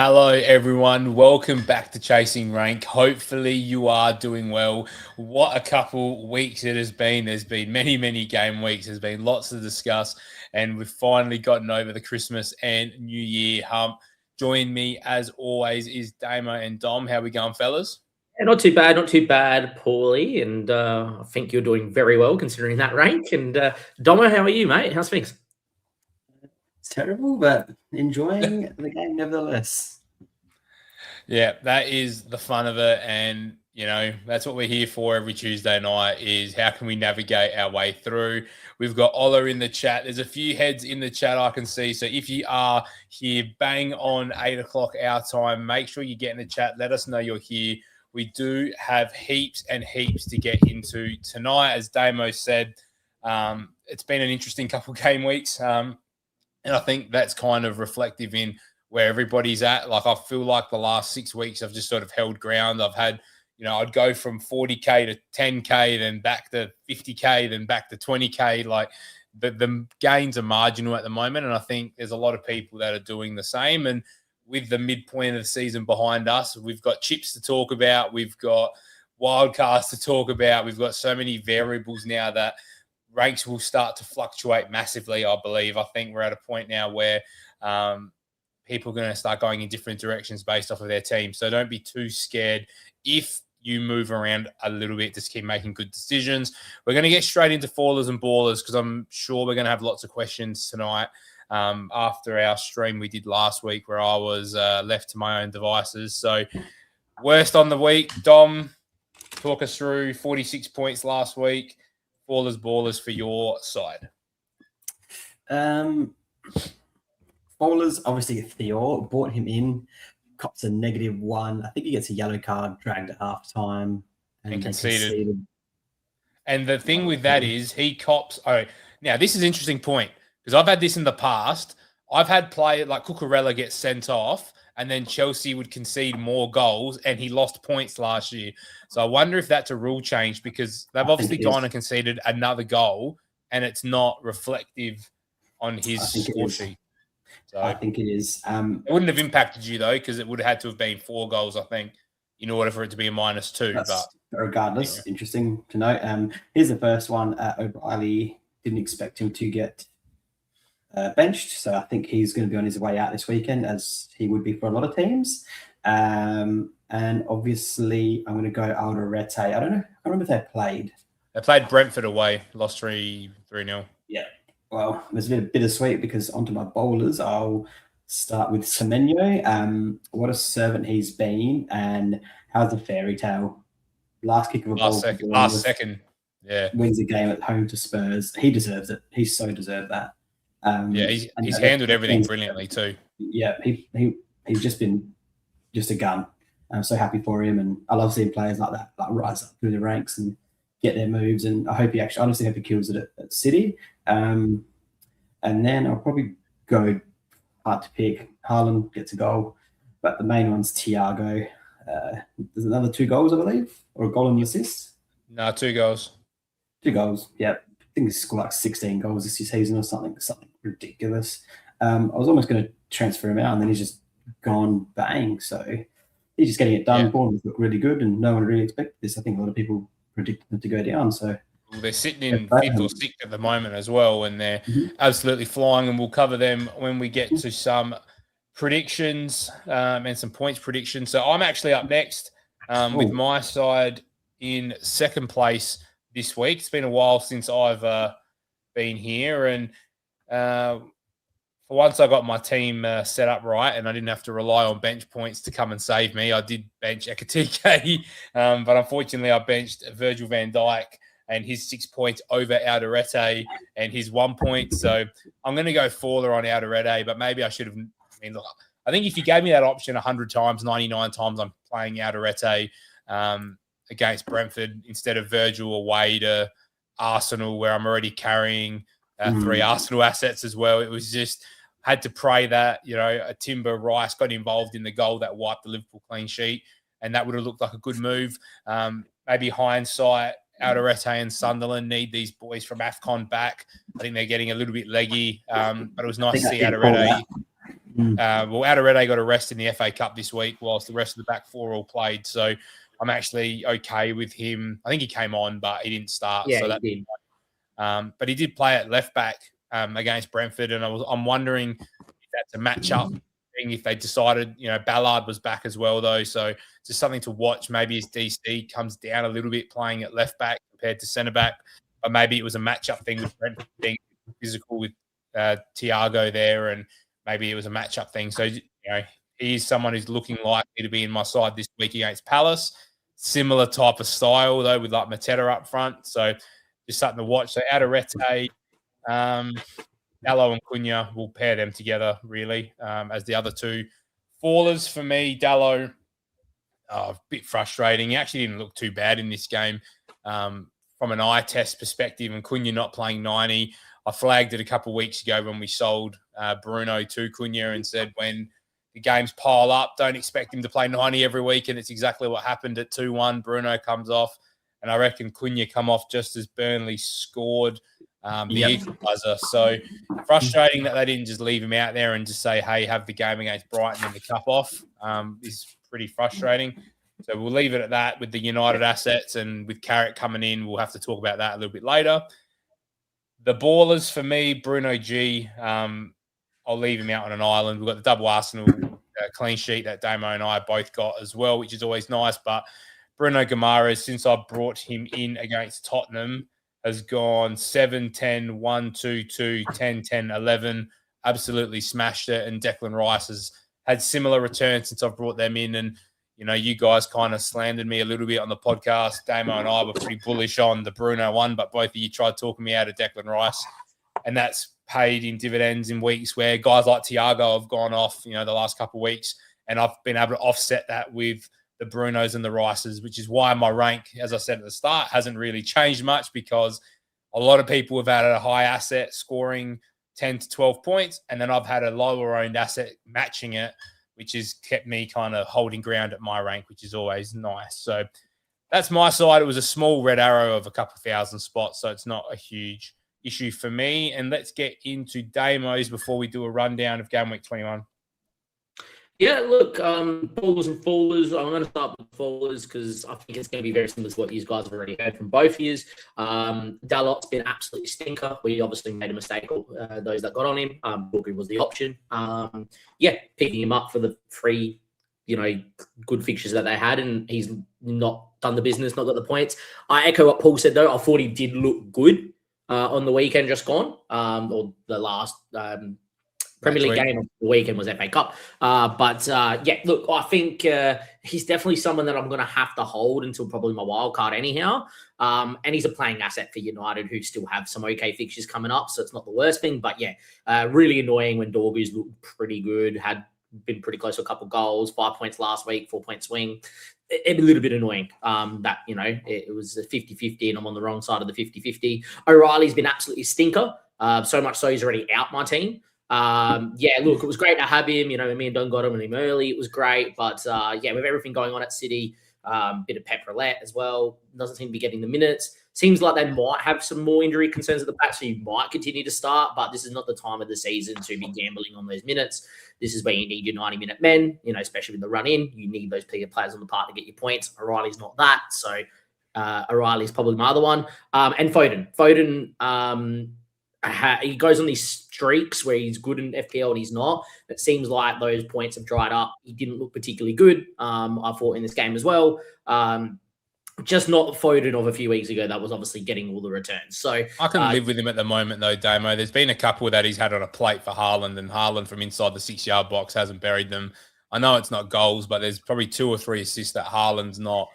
Hello, everyone. Welcome back to Chasing Rank. Hopefully, you are doing well. What a couple weeks it has been. There's been many game weeks. There's been lots to discuss, and we've finally gotten over the Christmas and New Year hump. Join me, as always, is Damo and Dom. How we going, fellas? Yeah, not too bad, Paulie. And I think you're doing very well considering that rank. And Domo, how are you, mate? How's things? It's terrible, but enjoying the game nevertheless. Yeah, that is the fun of it. And, that's what we're here for every Tuesday night is how can we navigate our way through. We've got Ola in the chat. There's a few heads in the chat I can see. So if you are here, bang on 8 o'clock our time, make sure you get in the chat. Let us know you're here. We do have heaps and heaps to get into tonight. As Damo said, it's been an interesting couple game weeks. And I think that's kind of reflective in where everybody's at. Like, I feel like the last 6 weeks I've just sort of held ground. I've had, I'd go from 40K to 10K, then back to 50K, then back to 20K. Like, the gains are marginal at the moment. And I think there's a lot of people that are doing the same. And with the midpoint of the season behind us, we've got chips to talk about. We've got wildcards to talk about. We've got so many variables now that ranks will start to fluctuate massively, I believe. I think we're at a point now where people are going to start going in different directions based off of their team. So don't be too scared if you move around a little bit. Just keep making good decisions. We're going to get straight into fallers and ballers because I'm sure we're going to have lots of questions tonight after our stream we did last week where I was left to my own devices. So worst on the week, Dom, talk us through 46 points last week. Fallers, ballers for your side. Ballers, obviously Theo, brought him in, cops a -1. I think he gets a yellow card, dragged at half time, and conceded. And the thing with that is he cops. Oh, now this is an interesting point because I've had this in the past. I've had players like Cucurella get sent off, and then Chelsea would concede more goals, and he lost points last year. So I wonder if that's a rule change because they've obviously gone and conceded another goal, and it's not reflective on his score sheet. So I think it is. It wouldn't have impacted you, though, because it would have had to have been 4 goals, I think, in order for it to be a -2. But regardless, interesting to know. Here's the first one. O'Reilly didn't expect him to get benched, so I think he's going to be on his way out this weekend, as he would be for a lot of teams. And obviously, I'm going to go Alderete. I don't know. I remember if they played. They played Brentford away, lost 3-0. Yeah. Well, there's a bit of bittersweet because onto my bowlers, I'll start with Semenyo. What a servant he's been, and how's the fairy tale? Last kick of a ball. Last second. Yeah. Wins a game at home to Spurs. He deserves it. He so deserved that. He's handled everything brilliantly too. Yeah, he's just been a gun. I'm so happy for him, and I love seeing players like that rise up through the ranks and get their moves. And I hope honestly hope he kills it at City. And then I'll probably go hard to pick. Haaland gets a goal, but the main one's Thiago. There's another 2 goals, I believe, or a goal and an assist. No, 2 goals. 2 goals. Yeah, I think he's scored like 16 goals this season or something ridiculous. I was almost going to transfer him out, and then he's just gone bang. So he's just getting it done. Bournemouth look really good, and no one really expected this. I think a lot of people predicted them to go down. So they're sitting in 5th or 6th at the moment as well, and they're absolutely flying. And we'll cover them when we get to some predictions and some points predictions. So I'm actually up next with my side in 2nd place this week. It's been a while since I've been here, and for once I got my team set up right, and I didn't have to rely on bench points to come and save me. I did bench Ekatike, but unfortunately I benched Virgil van Dijk and his 6 points over Alderete and his 1 point. So I'm going to go faller on Alderete, but maybe I should have. Look, I think if you gave me that option 100 times, 99 times, I'm playing Alderete against Brentford instead of Virgil away to Arsenal, where I'm already carrying 3 Arsenal assets as well. It was just had to pray that, a Timber Rice got involved in the goal that wiped the Liverpool clean sheet, and that would have looked like a good move. Maybe hindsight, Alderete and Sunderland need these boys from AFCON back. I think they're getting a little bit leggy, but it was nice to see Alderete. Well, Adorete got a rest in the FA Cup this week, whilst the rest of the back four all played. So I'm actually okay with him. I think he came on, but he didn't start. Yeah, so he did. But he did play at left back against Brentford, and I'm wondering if that's a matchup thing. If they decided, Ballard was back as well, though, so just something to watch. Maybe his DC comes down a little bit playing at left back compared to centre back, but maybe it was a matchup thing with Brentford being physical with Thiago there, and maybe it was a matchup thing. So he is someone who's looking likely to be in my side this week against Palace. Similar type of style though, with like Mateta up front. So just something to watch. So Adorete, Dallo and Cunha, will pair them together really as the other two fallers for me. Dallo, a bit frustrating. He actually didn't look too bad in this game from an eye test perspective, and Cunha not playing 90. I flagged it a couple of weeks ago when we sold Bruno to Cunha and said when the games pile up, don't expect him to play 90 every week, and it's exactly what happened at 2-1. Bruno comes off, and I reckon Cunha come off just as Burnley scored the equaliser. So frustrating that they didn't just leave him out there and just say, hey, have the game against Brighton in the cup off is pretty frustrating. So we'll leave it at that with the United assets, and with Carrick coming in, we'll have to talk about that a little bit later. The ballers for me, Bruno G, I'll leave him out on an island. We've got the double Arsenal clean sheet that Damo and I both got as well, which is always nice. But Bruno Guimaraes, since I brought him in against Tottenham, has gone 7-10, 1-2-2, 10-10, 11. Absolutely smashed it. And Declan Rice has had similar returns since I've brought them in. And, you guys kind of slandered me a little bit on the podcast. Damo and I were pretty bullish on the Bruno one, but both of you tried talking me out of Declan Rice. And that's paid in dividends in weeks where guys like Thiago have gone off, the last couple of weeks. And I've been able to offset that with the Brunos and the Rices, which is why my rank, as I said at the start, hasn't really changed much, because a lot of people have had a high asset scoring 10 to 12 points, and then I've had a lower owned asset matching it, which has kept me kind of holding ground at my rank, which is always nice. So that's my side. It was a small red arrow of a couple thousand spots, so it's not a huge issue for me. And let's get into Damo's before we do a rundown of Game Week 21. Yeah, look, ballers and fallers. I'm going to start with fallers because I think it's going to be very similar to what you guys have already heard from both of you. Dalot's been absolutely stinker. We obviously made a mistake, those that got on him. Booker was the option. Picking him up for the free, good fixtures that they had, and he's not done the business, not got the points. I echo what Paul said, though. I thought he did look good on the weekend just gone, or the last Premier League game of the weekend was FA Cup. Look, I think he's definitely someone that I'm going to have to hold until probably my wild card anyhow. And he's a playing asset for United, who still have some okay fixtures coming up, so it's not the worst thing. But really annoying when Dorgu's looked pretty good, had been pretty close to a couple goals, 5 points last week, 4-point swing. A little bit annoying that, it was a 50-50 and I'm on the wrong side of the 50-50. O'Reilly's been absolutely stinker. So much so he's already out my team. Look, it was great to have him. Me and Don got him early. It was great. But with everything going on at City, bit of Pep Roulette as well. Doesn't seem to be getting the minutes. Seems like they might have some more injury concerns at the back, so you might continue to start. But this is not the time of the season to be gambling on those minutes. This is where you need your 90-minute men, especially with the run-in. You need those players on the park to get your points. O'Reilly's not that. So O'Reilly's probably my other one. And Foden. He goes on these streaks where he's good in FPL and he's not. It seems like those points have dried up. He didn't look particularly good, I thought, in this game as well. Just not Foden of a few weeks ago that was obviously getting all the returns. So I can live with him at the moment, though, Damo. There's been a couple that he's had on a plate for Haaland, and Haaland from inside the 6-yard box hasn't buried them. I know it's not goals, but there's probably 2 or 3 assists that Haaland's not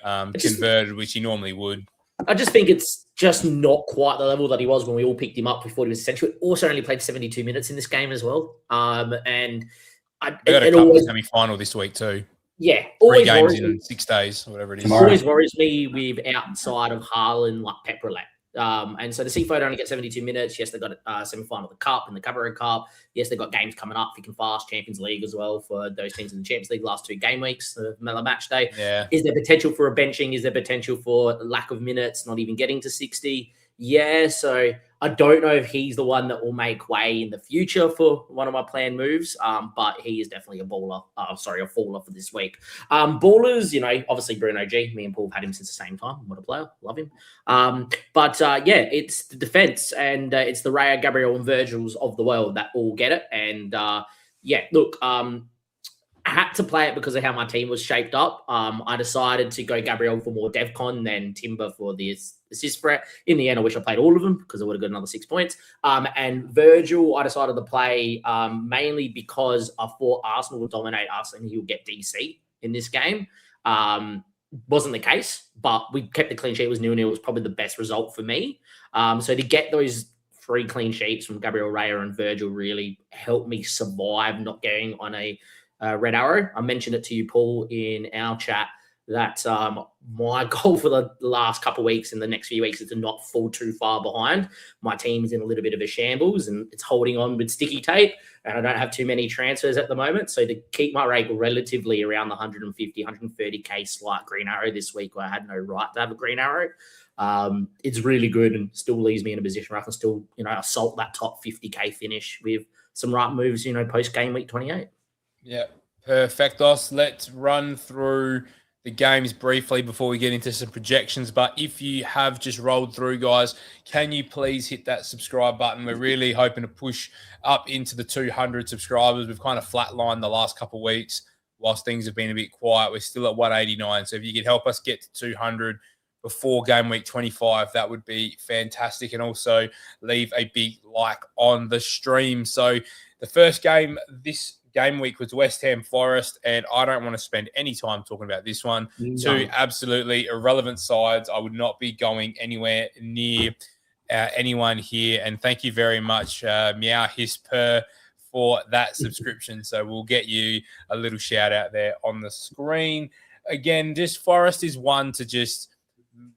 converted, which he normally would. I just think it's just not quite the level that he was when we all picked him up. We thought he was essential. He also only played 72 minutes in this game as well. We got a couple semi-final this week too. Yeah. 3 games in 6 days, whatever it is. Always worries me with outside of Haaland, like Pep Roulette. And so to see Foden only get 72 minutes. Yes, they got a semi-final of the Cup and the Carabao Cup. Yes, they've got games coming up thick and fast, Champions League as well for those teams in the Champions League last 2 game weeks, the Mellow Match Day. Yeah. Is there potential for a benching? Is there potential for lack of minutes, not even getting to 60? Yeah, so I don't know if he's the one that will make way in the future for one of my planned moves, but he is definitely a baller. A faller for this week. Ballers, obviously Bruno G. Me and Paul have had him since the same time. What a player. Love him. It's the defense and it's the Raya, Gabriel, and Virgils of the world that all get it. And I had to play it because of how my team was shaped up. I decided to go Gabriel for more DevCon than Timber for the assist threat. In the end, I wish I played all of them because I would have got another 6 points. And Virgil, I decided to play mainly because I thought Arsenal would dominate us and he would get DC in this game. Wasn't the case, but we kept the clean sheet. It was 0-0. It was probably the best result for me. So to get those 3 clean sheets from Gabriel, Raya, and Virgil really helped me survive not getting on a red arrow. I mentioned it to you, Paul, in our chat that my goal for the last couple of weeks and the next few weeks is to not fall too far behind. My team's in a little bit of a shambles and it's holding on with sticky tape and I don't have too many transfers at the moment. So to keep my rate relatively around the 150, 130K slight green arrow this week where I had no right to have a green arrow, it's really good and still leaves me in a position where I can still, assault that top 50K finish with some right moves, post game week 28. Yeah, perfectos. Let's run through the games briefly before we get into some projections. But if you have just rolled through, guys, can you please hit that subscribe button? We're really hoping to push up into the 200 subscribers. We've kind of flatlined the last couple of weeks whilst things have been a bit quiet. We're still at 189. So if you could help us get to 200 before game week 25, that would be fantastic. And also leave a big like on the stream. So the first game this game week was West Ham Forest, and I don't want to spend any time talking about this one. No. 2 absolutely irrelevant sides. I would not be going anywhere near anyone here. And thank you very much, Meow Hisper, for that subscription. So we'll get you a little shout out there on the screen. Again, this Forest is one to just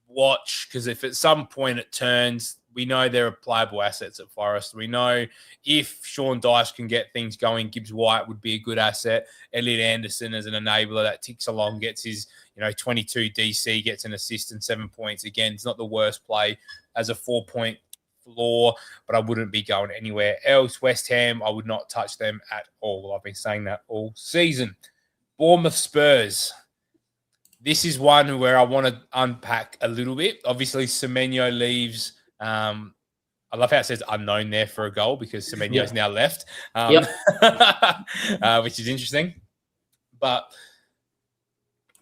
watch because if at some point it turns, we know there are playable assets at Forest. We know if Sean Dyche can get things going, Gibbs White would be a good asset. Elliot Anderson as an enabler that ticks along, gets his 22 DC, gets an assist and 7 points. Again, it's not the worst play as a 4-point floor, but I wouldn't be going anywhere else. West Ham, I would not touch them at all. I've been saying that all season. Bournemouth Spurs. This is one where I want to unpack a little bit. Obviously, Semenyo leaves. I love how it says unknown there for a goal because Semenyo's now left, which is interesting. But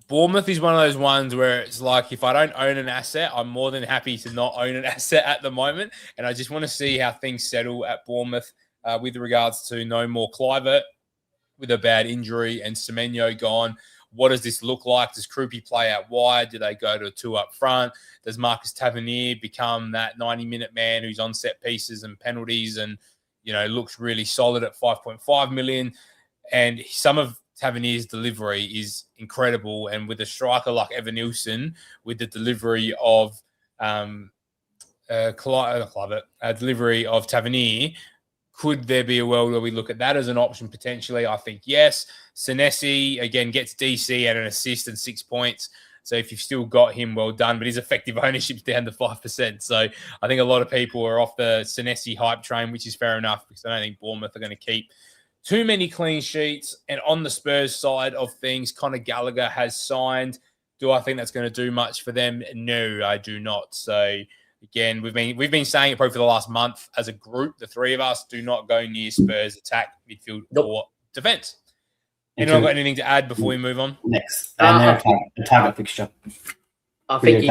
Bournemouth is one of those ones where it's like if I don't own an asset, I'm more than happy to not own an asset at the moment. And I just want to see how things settle at Bournemouth with regards to no more Kluivert with a bad injury and Semenyo gone. What does this look like? Does Krupi play out wide? Do they go to a 2 up front? Does Marcus Tavernier become that 90-minute man who's on set pieces and penalties and, looks really solid at 5.5 million? And some of Tavernier's delivery is incredible. And with a striker like Evan Nilsson, with the delivery of delivery of Tavernier, could there be a world where we look at that as an option potentially? I think yes. Senesi, again, gets DC and an assist and 6 points. So if you've still got him, well done. But his effective ownership's down to 5%. So I think a lot of people are off the Senesi hype train, which is fair enough because I don't think Bournemouth are going to keep too many clean sheets. And on the Spurs side of things, Conor Gallagher has signed. Do I think that's going to do much for them? No, I do not. So again, we've been saying it probably for the last month as a group. The three of us do not go near Spurs attack, midfield, or defense. Anyone got anything to add before we move on? Next, and their target fixture. I think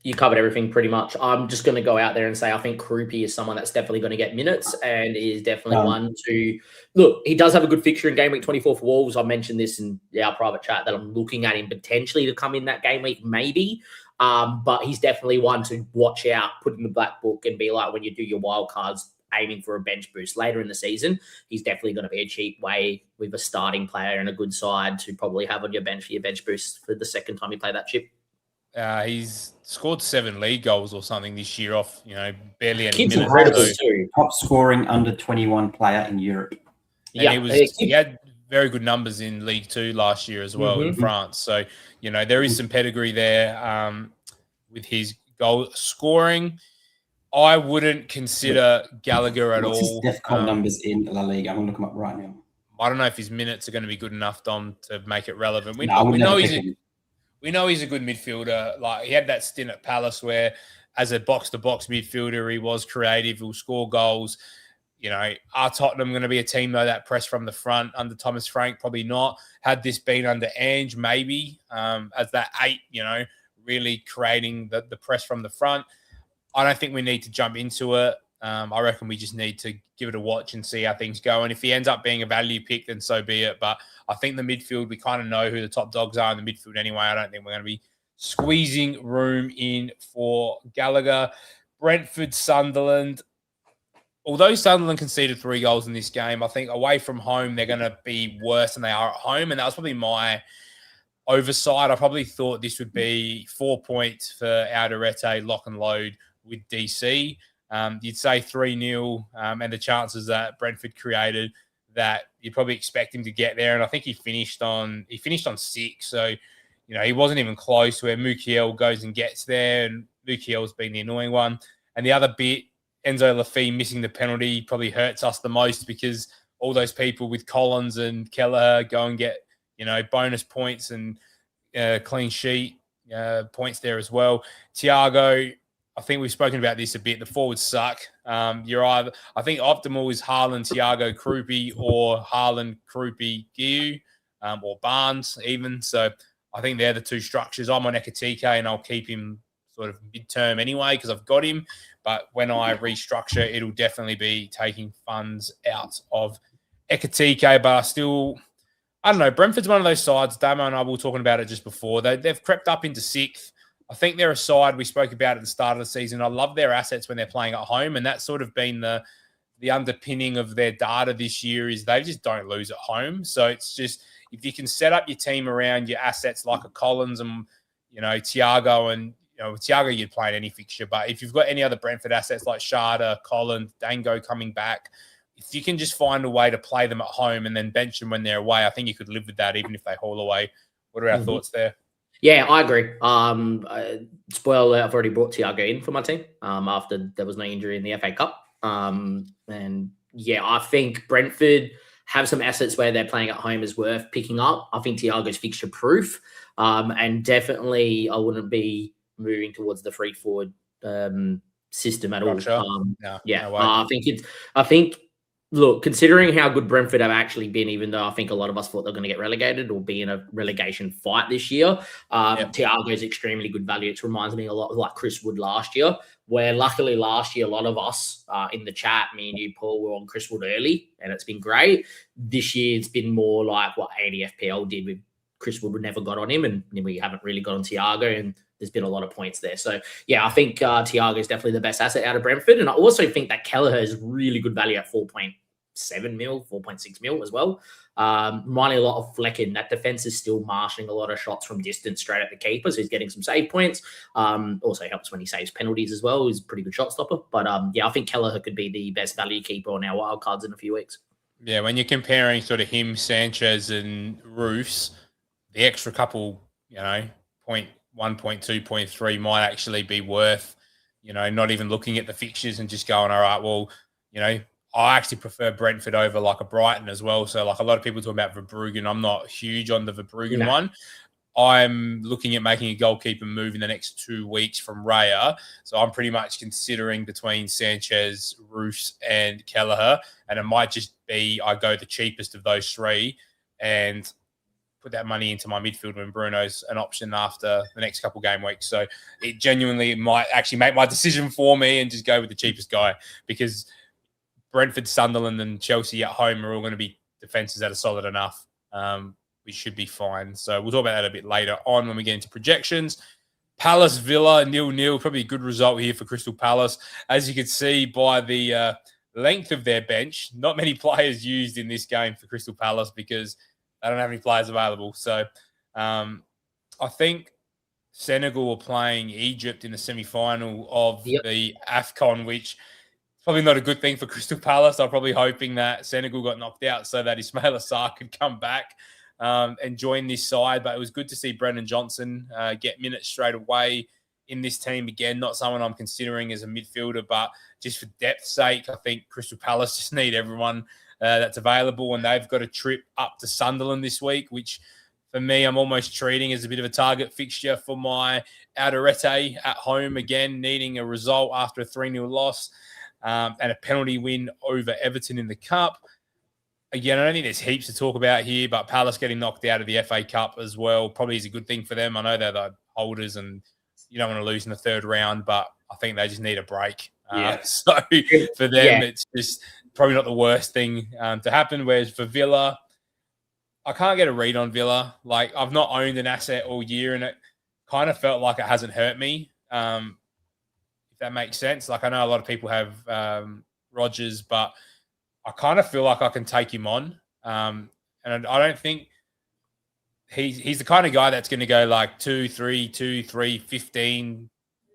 you covered everything pretty much. I'm just going to go out there and say I think Krupi is someone that's definitely going to get minutes and is definitely one to look. He does have a good fixture in game week 24 for Wolves. I mentioned this in our private chat that I'm looking at him potentially to come in that game week, maybe. But he's definitely one to watch out, put in the black book, and be like when you do your wild cards, aiming for a bench boost later in the season. He's definitely going to be a cheap way with a starting player and a good side to probably have on your bench for your bench boost for the second time you play that chip. He's scored 7 league goals or something this year off, barely any Kids minutes. Top scoring under 21 player in Europe. And he had very good numbers in League 2 last year as well in France. So, there is some pedigree there with his goal scoring. I wouldn't consider Gallagher at What's all. his DEFCON numbers in La Liga? I'm going to look him up right now. I don't know if his minutes are going to be good enough, Dom, to make it relevant. We I would know never he's pick him. we know he's a good midfielder. Like, he had that stint at Palace where, as a box-to-box midfielder, he was creative. He'll score goals. You know, are Tottenham going to be a team, though, that press from the front under Thomas Frank? Probably not. Had this been under Ange, maybe, as that 8, you know, really creating the press from the front. I don't think we need to jump into it. I reckon we just need to give it a watch and see how things go. And if he ends up being a value pick, then so be it. But I think the midfield, we kind of know who the top dogs are in the midfield anyway. I don't think we're going to be squeezing room in for Gallagher. Brentford, Sunderland. Although Sunderland conceded 3 goals in this game, I think away from home, they're going to be worse than they are at home. And that was probably my oversight. I probably thought this would be 4 points for Alderete, lock and load with DC. You'd say 3-0, and the chances that Brentford created, that you'd probably expect him to get there. And I think he finished on 6. So, you know, he wasn't even close where Mukiel goes and gets there. And Mukiel's been the annoying one. And the other bit, Enzo Lafie missing the penalty probably hurts us the most, because all those people with Collins and Kelleher go and get, you know, bonus points and clean sheet points there as well. Thiago, I think we've spoken about this a bit. The forwards suck. You're either, I think optimal is Haaland, Thiago, Krupi, or Haaland, Krupi, Giu, or Barnes even. So I think they're the 2 structures. I'm on Ekatike, and I'll keep him sort of midterm anyway because I've got him. But when I restructure, it'll definitely be taking funds out of Ekatike. But I don't know. Brentford's one of those sides. Damo and I were talking about it just before. They've crept up into 6th. I think they're a side we spoke about at the start of the season. I love their assets when they're playing at home, and that's sort of been the underpinning of their data this year is they just don't lose at home. So it's just, if you can set up your team around your assets like a Collins and, you know, Thiago, and, you know, Thiago you'd play in any fixture, but if you've got any other Brentford assets like Sharda, Collins, Dango coming back, if you can just find a way to play them at home and then bench them when they're away, I think you could live with that even if they haul away. What are our thoughts there? Yeah, I agree. Spoiler alert, I've already brought Thiago in for my team after there was no injury in the FA Cup. And yeah, I think Brentford have some assets where they're playing at home is worth picking up. I think Thiago's fixture proof. And definitely I wouldn't be moving towards the free forward system at all. I think look, considering how good Brentford have actually been, even though I think a lot of us thought they're going to get relegated or be in a relegation fight this year, Thiago is extremely good value. It reminds me a lot of like Chris Wood last year, where luckily last year, a lot of us in the chat, me and you, Paul, were on Chris Wood early, and it's been great. This year, it's been more like what 80 FPL did with Chris Wood. We never got on him, and we haven't really got on Thiago, and there's been a lot of points there. So, yeah, I think Thiago is definitely the best asset out of Brentford, and I also think that Kelleher is really good value at 4.7 mil, 4.6 mil as well. Reminding a lot of Flecken. That defense is still marshalling a lot of shots from distance straight at the keeper, so he's getting some save points. Also helps when he saves penalties as well. He's a pretty good shot stopper. But yeah, I think Kelleher could be the best value keeper on our wild cards in a few weeks. Yeah, when you're comparing sort of him, Sanchez, and Roofs, the extra couple, you know, 0.1, 0.2, 0.3 might actually be worth, you know, not even looking at the fixtures and just going, all right, well, you know, I actually prefer Brentford over like a Brighton as well. So like a lot of people talk about Verbruggen. I'm not huge on the Verbruggen one. I'm looking at making a goalkeeper move in the next 2 weeks from Raya. So I'm pretty much considering between Sanchez, Roos, and Kelleher. And it might just be I go the cheapest of those 3 and put that money into my midfield when Bruno's an option after the next couple game weeks. So it genuinely might actually make my decision for me and just go with the cheapest guy, because Brentford, Sunderland, and Chelsea at home are all going to be defenses that are solid enough. We should be fine. So we'll talk about that a bit later on when we get into projections. Palace, Villa, 0-0. Probably a good result here for Crystal Palace. As you can see by the length of their bench, not many players used in this game for Crystal Palace because they don't have any players available. So I think Senegal are playing Egypt in the semi-final of the AFCON, which probably not a good thing for Crystal Palace. I'm probably hoping that Senegal got knocked out so that Ismail Assar could come back and join this side. But it was good to see Brendan Johnson get minutes straight away in this team. Again, not someone I'm considering as a midfielder, but just for depth's sake, I think Crystal Palace just need everyone that's available, and they've got a trip up to Sunderland this week, which for me, I'm almost treating as a bit of a target fixture for my Alderete at home, again, needing a result after a 3-0 loss and a penalty win over Everton in the Cup. Again, I don't think there's heaps to talk about here, but Palace getting knocked out of the FA Cup as well probably is a good thing for them. I know they're the holders and you don't want to lose in the third round, but I think they just need a break. So for them, it's just probably not the worst thing to happen. Whereas for Villa, I can't get a read on Villa. Like, I've not owned an asset all year, and it kind of felt like it hasn't hurt me, if that makes sense. Like, I know a lot of people have Rodgers, but I kind of feel like I can take him on. And I don't think he's the kind of guy that's going to go like 2-3, 2-3, 15,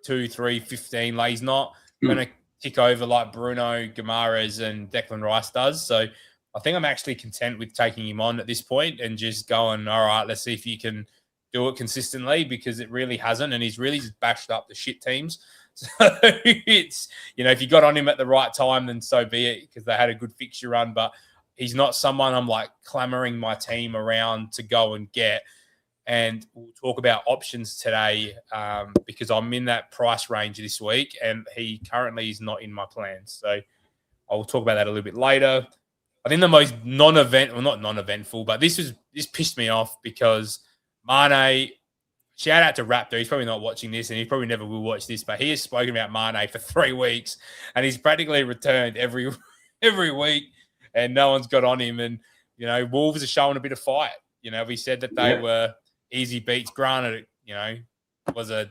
2-3, 15. Like, he's not going to kick over like Bruno Guimaraes and Declan Rice does. So I think I'm actually content with taking him on at this point and just going, all right, let's see if you can do it consistently, because it really hasn't. And he's really just bashed up the shit teams. So it's, if you got on him at the right time, then so be it, because they had a good fixture run. But he's not someone I'm like clamoring my team around to go and get. And we'll talk about options today because I'm in that price range this week, and he currently is not in my plans. So I'll talk about that a little bit later. I think the most not non-eventful, but this pissed me off because Mane, shout out to Raptor. He's probably not watching this, and he probably never will watch this, but he has spoken about Mane for 3 weeks, and he's practically returned every week, and no one's got on him. And, Wolves are showing a bit of fight. We said that they were easy beats. Granted, was a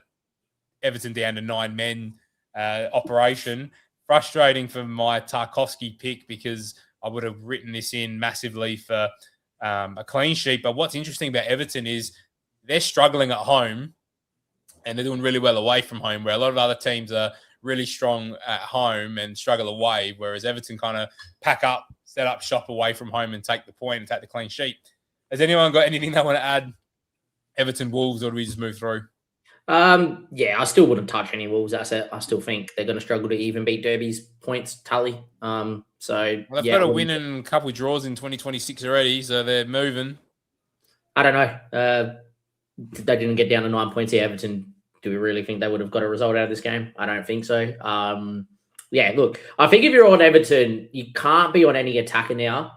Everton down to 9 men operation. Frustrating for my Tarkowski pick, because I would have written this in massively for a clean sheet. But what's interesting about Everton is they're struggling at home and they're doing really well away from home, where a lot of other teams are really strong at home and struggle away, whereas Everton kind of pack up, set up shop away from home and take the point and take the clean sheet. Has anyone got anything they want to add? Everton Wolves, or do we just move through? I still wouldn't touch any Wolves asset. I still think they're going to struggle to even beat Derby's points tally. They've got a win and a couple of draws in 2026 already, so they're moving. I don't know. They didn't get down to 9 points here. Everton, do we really think they would have got a result out of this game? I don't think so. Look, I think if you're on Everton, you can't be on any attacker now.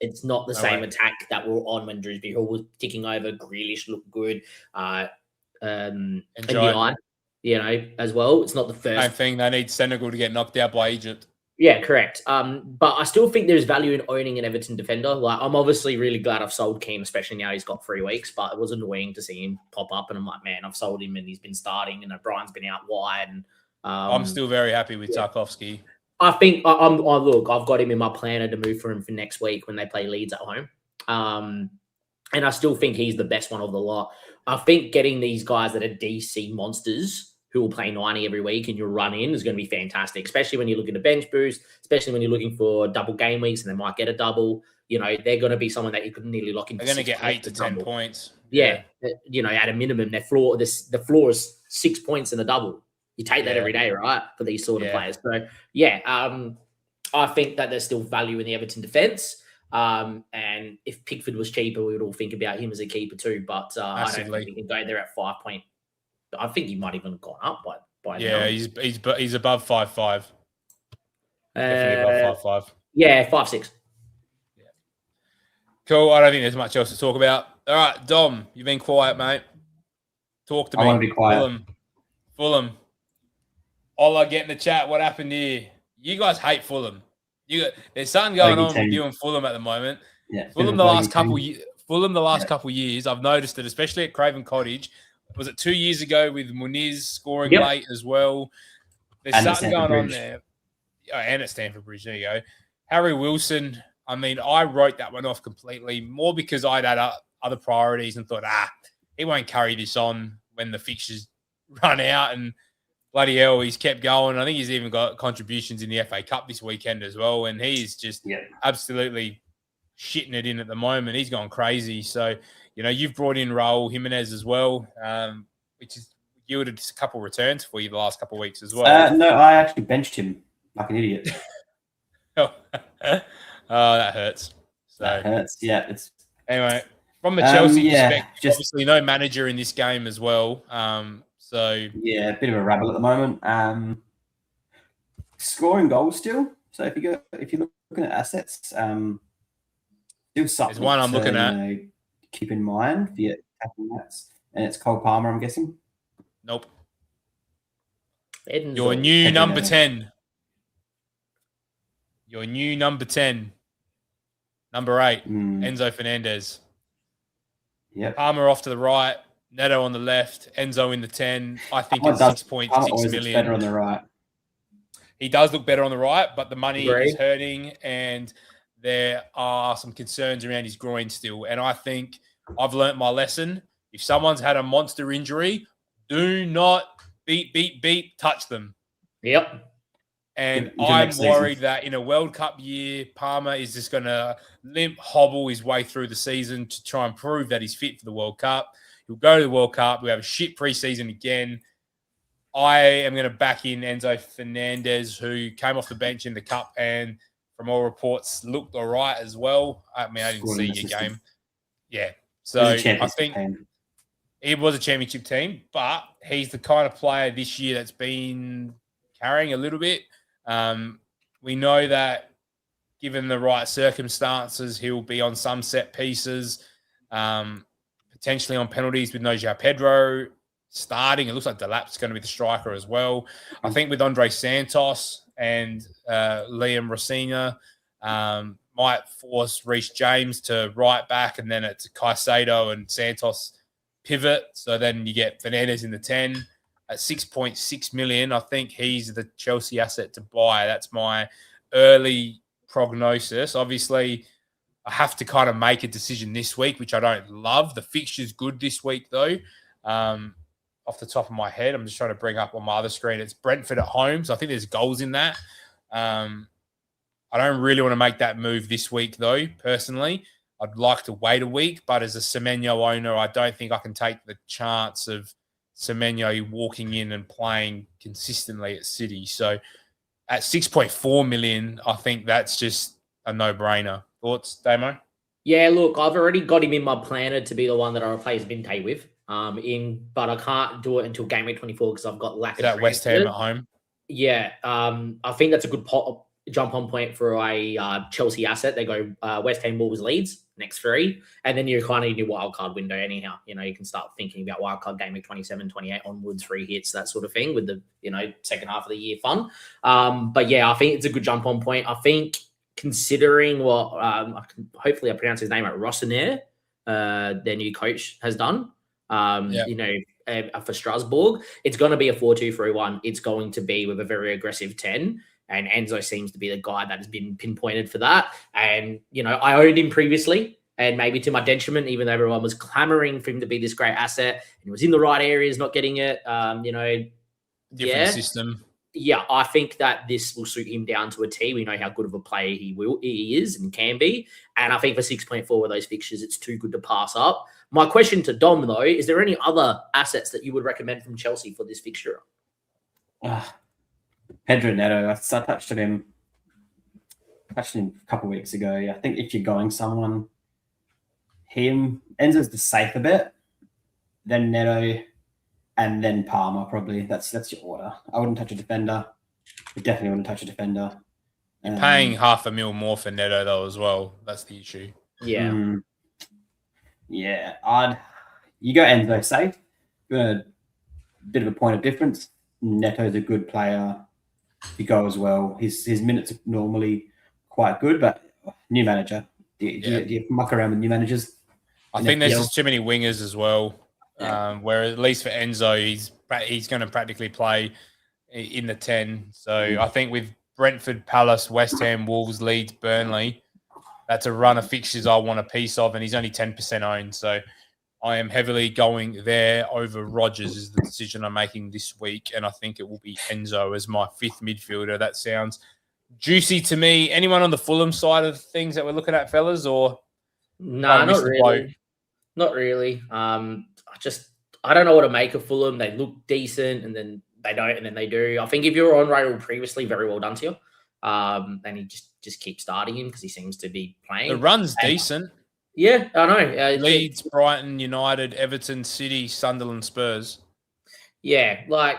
It's not the same attack that we're on when Drewsbury Hall was ticking over. Grealish looked good. And as well. It's not the first. Same thing. They need Senegal to get knocked out by Egypt. Yeah, correct. But I still think there's value in owning an Everton defender. Like, I'm obviously really glad I've sold Keane, especially now he's got 3 weeks, but it was annoying to see him pop up. And I'm like, man, I've sold him and he's been starting and O'Brien's been out wide. And I'm still very happy with Tarkowski. I think I've got him in my planner to move for him for next week when they play Leeds at home. And I still think he's the best one of the lot. I think getting these guys that are DC monsters who will play 90 every week and you'll run in is going to be fantastic, especially when you're looking to bench boost, especially when you're looking for double game weeks and they might get a double. They're going to be someone that you could nearly lock in. They're going to get 8 to 10 points. Yeah. At a minimum, the floor is 6 points in a double. You take that every day, right? For these sort of players. So, I think that there's still value in the Everton defense. And if Pickford was cheaper, we would all think about him as a keeper too. But I don't think we can go there at 5 point. I think he might even have gone up by now. He's above 5.5. Definitely above 5.5. Yeah, 5.6. Yeah. Cool. I don't think there's much else to talk about. All right, Dom, you've been quiet, mate. Talk to me. I want to be quiet. Fulham. Ola, get in the chat. What happened here? You guys hate Fulham. There's something going on with you and Fulham at the moment. Yeah, Fulham the last couple years, I've noticed it, especially at Craven Cottage. Was it 2 years ago with Muniz scoring late as well? There's something going on there. Oh, and at Stamford Bridge, there you go. Harry Wilson, I mean, I wrote that one off completely, more because I'd had other priorities and thought, he won't carry this on when the fixtures run out. And bloody hell, he's kept going. I think he's even got contributions in the FA Cup this weekend as well. And he's just absolutely shitting it in at the moment. He's gone crazy. So, you've brought in Raul Jimenez as well, which is yielded just a couple returns for you the last couple of weeks as well. No, I actually benched him like an idiot. Oh, that hurts. So That hurts. Yeah, it's anyway, from the Chelsea perspective, just obviously no manager in this game as well. So yeah, a bit of a rabble at the moment. Scoring goals still. So if you're looking at assets, still something there's one I'm looking at. Keep in mind for your attacking nets, and it's Cole Palmer, I'm guessing. Nope. Edin's Your all- new Edin's number all. 10. Your new number 10. Number 8, Enzo Fernandez. Yep. Palmer off to the right, Neto on the left, Enzo in the 10. I think Palmer it's does- Palmer 6.6 always looks million. better on the right. He does look better on the right, but the money Agreed. is hurting, and there are some concerns around his groin still. And I think I've learnt my lesson. If someone's had a monster injury, do not beep, touch them. Yep. And Until I'm next season. worried that in a World Cup year, Palmer is just going to hobble his way through the season to try and prove that he's fit for the World Cup. He'll go to the World Cup. We have a shit preseason again. I am going to back in Enzo Fernandez, who came off the bench in the Cup and, from all reports, looked all right as well. I mean, I didn't Scored see an your assist. game. Yeah. It So was a I championship think team. it was a championship team, but he's the kind of player this year that's been carrying a little bit. We know that given the right circumstances, he'll be on some set pieces, potentially on penalties with Noja Pedro starting. It looks like Delap's going to be the striker as well. I think with Andre Santos and Liam Rosina, might force Reece James to right back, and then it's Caicedo and Santos pivot. So then you get Fernandez in the 10 at 6.6 million. I think he's the Chelsea asset to buy. That's my early prognosis. Obviously, I have to kind of make a decision this week, which I don't love. The fixture's good this week, though. Off the top of my head, I'm just trying to bring up on my other screen. It's Brentford at home, so I think there's goals in that. I don't really want to make that move this week, though, personally. I'd like to wait a week, but as a Semenyo owner, I don't think I can take the chance of Semenyo walking in and playing consistently at City. So at 6.4 million, I think that's just a no-brainer. Thoughts, Damo? Yeah, look, I've already got him in my planner to be the one that I replace Binte with. But I can't do it until game week 24 because I've got lack of At West Ham at home. Yeah, I think that's a good jump-on point for a Chelsea asset. They go West Ham, Wolves, Leeds next 3, and then you're kind of in your wildcard window anyhow. You know, you can start thinking about wildcard game week 27, 28 onwards, 3 hits, that sort of thing with the, second half of the year fun. But yeah, I think it's a good jump-on point. I think considering what, hopefully I pronounce his name right, Rossinier, their new coach, has done, for Strasbourg, it's going to be a 4-2-3-1. It's going to be with a very aggressive 10. And Enzo seems to be the guy that has been pinpointed for that. And, I owned him previously, and maybe to my detriment, even though everyone was clamoring for him to be this great asset, and he was in the right areas, not getting it, Different system. Yeah, I think that this will suit him down to a T. We know how good of a player he is and can be. And I think for 6.4 with those fixtures, it's too good to pass up. My question to Dom, though, is there any other assets that you would recommend from Chelsea for this fixture? Pedro Neto, I touched on him a couple of weeks ago. I think if you're going someone, Enzo's the safer bet, then Neto, and then Palmer probably. That's your order. I wouldn't touch a defender. I definitely wouldn't touch a defender. You're paying $500,000 more for Neto, though, as well. That's the issue. Yeah. Yeah, you go Enzo safe. A bit of a point of difference. Neto's a good player. You go as well. His minutes are normally quite good, but new manager. Do you muck around with new managers? I think there's just too many wingers as well. Yeah. Where at least for Enzo, he's going to practically play in the 10. So I think with Brentford, Palace, West Ham, Wolves, Leeds, Burnley, that's a run of fixtures I want a piece of, and he's only 10% owned. So I am heavily going there over Rodgers is the decision I'm making this week, and I think it will be Enzo as my 5th midfielder. That sounds juicy to me. Anyone on the Fulham side of things that we're looking at, fellas, or no, not really. Not really. I don't know what to make of Fulham. They look decent, and then they don't, and then they do. I think if you were on Rail previously, very well done to you. And he just keeps starting him because he seems to be playing. The run's decent. Yeah, I know. Leeds, Brighton, United, Everton, City, Sunderland, Spurs. Yeah, like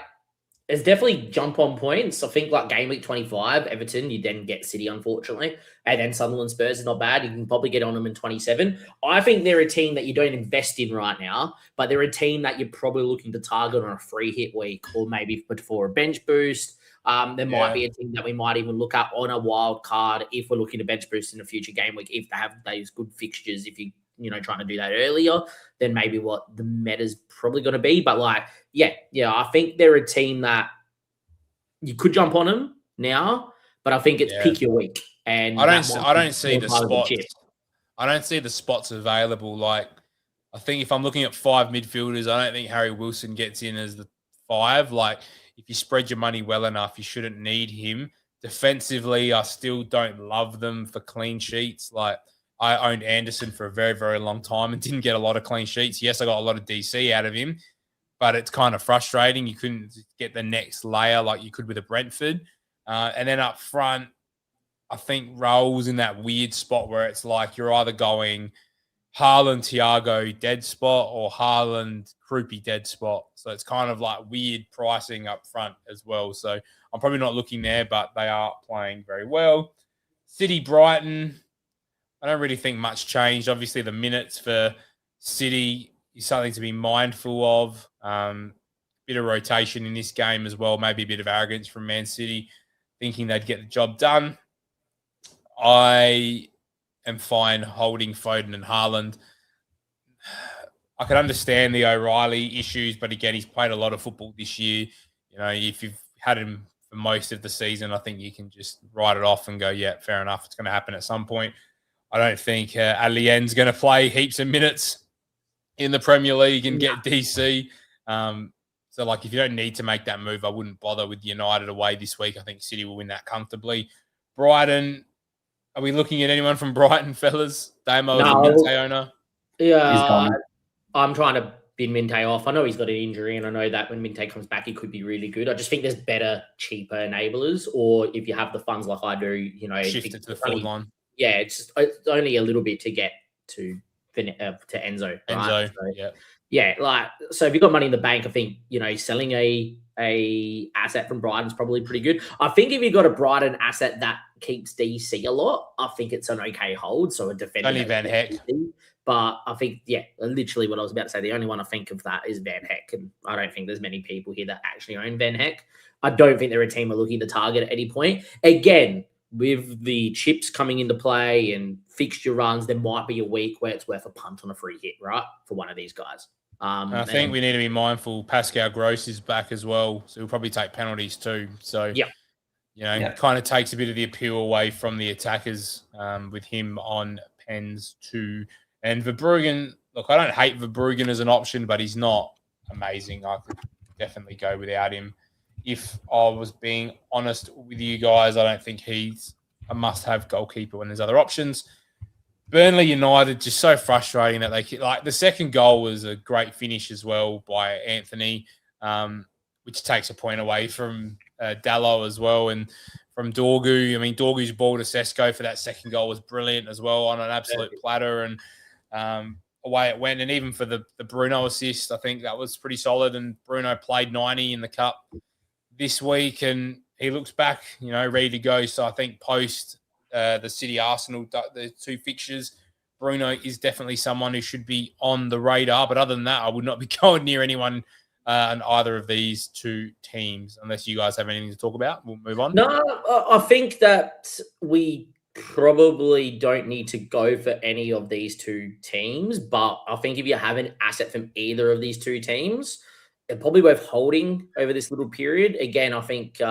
there's definitely jump on points. I think like game week 25, Everton, you then get City, unfortunately. And then Sunderland Spurs is not bad. You can probably get on them in 27. I think they're a team that you don't invest in right now, but they're a team that you're probably looking to target on a free hit week or maybe for a bench boost. There might be a team that we might even look at on a wild card if we're looking to bench boost in a future game week, if they have those good fixtures. If you trying to do that earlier, then maybe what the meta's probably going to be. But like, yeah, I think they're a team that you could jump on them now, but I think it's pick your week. And I don't see the spots. I don't see the spots available. Like, I think if I'm looking at 5 midfielders, I don't think Harry Wilson gets in as the 5. Like, if you spread your money well enough, you shouldn't need him. Defensively, I still don't love them for clean sheets. Like, I owned Anderson for a very, very long time and didn't get a lot of clean sheets. Yes, I got a lot of DC out of him, but it's kind of frustrating. You couldn't get the next layer like you could with a Brentford. And then up front, I think Raul's in that weird spot where it's like you're either going Haaland, Thiago dead spot or Haaland, Krupi dead spot. So it's kind of like weird pricing up front as well. So I'm probably not looking there, but they are playing very well. City, Brighton, I don't really think much changed. Obviously, the minutes for City is something to be mindful of. Bit of rotation in this game as well. Maybe a bit of arrogance from Man City, thinking they'd get the job done. I am fine holding Foden and Haaland. I can understand the O'Reilly issues, but again, he's played a lot of football this year. If you've had him for most of the season, I think you can just write it off and go, yeah, fair enough. It's going to happen at some point. I don't think Allien's going to play heaps of minutes in the Premier League and get DC. So, like, if you don't need to make that move, I wouldn't bother with United away this week. I think City will win that comfortably. Brighton, are we looking at anyone from Brighton, fellas? Damo is a Minte owner. Yeah, I'm trying to bin Minte off. I know he's got an injury, and I know that when Minte comes back, he could be really good. I just think there's better, cheaper enablers, or if you have the funds like I do, shift it to the forward line. Yeah, it's only a little bit to get to Enzo. Right? Yeah, like, so if you've got money in the bank, I think, selling a asset from Brighton's probably pretty good. I think if you've got a Brighton asset that keeps DC a lot, I think it's an okay hold. So a defender. Only Van Heck. But I think, literally what I was about to say, the only one I think of that is Van Heck. And I don't think there's many people here that actually own Van Heck. I don't think they're a team we're looking to target at any point. Again, with the chips coming into play and fixture runs, there might be a week where it's worth a punt on a free hit, right? For one of these guys. I think we need to be mindful. Pascal Gross is back as well, so he'll probably take penalties too. So, kind of takes a bit of the appeal away from the attackers with him on pens too. And Verbruggen, look, I don't hate Verbruggen as an option, but he's not amazing. I could definitely go without him. If I was being honest with you guys, I don't think he's a must-have goalkeeper when there's other options. Burnley United, just so frustrating that the second goal was a great finish as well by Anthony, which takes a point away from Dalot as well. And from Dorgu, I mean, Dorgu's ball to Sesko for that second goal was brilliant as well on an absolute platter. And away it went. And even for the Bruno assist, I think that was pretty solid. And Bruno played 90 in the Cup this week and he looks back, ready to go. So I think post the City Arsenal, the two fixtures, Bruno is definitely someone who should be on the radar. But other than that, I would not be going near anyone in either of these two teams, unless you guys have anything to talk about. We'll move on. No, I think that we probably don't need to go for any of these two teams. But I think if you have an asset from either of these two teams, it's probably worth holding over this little period. Again, I think,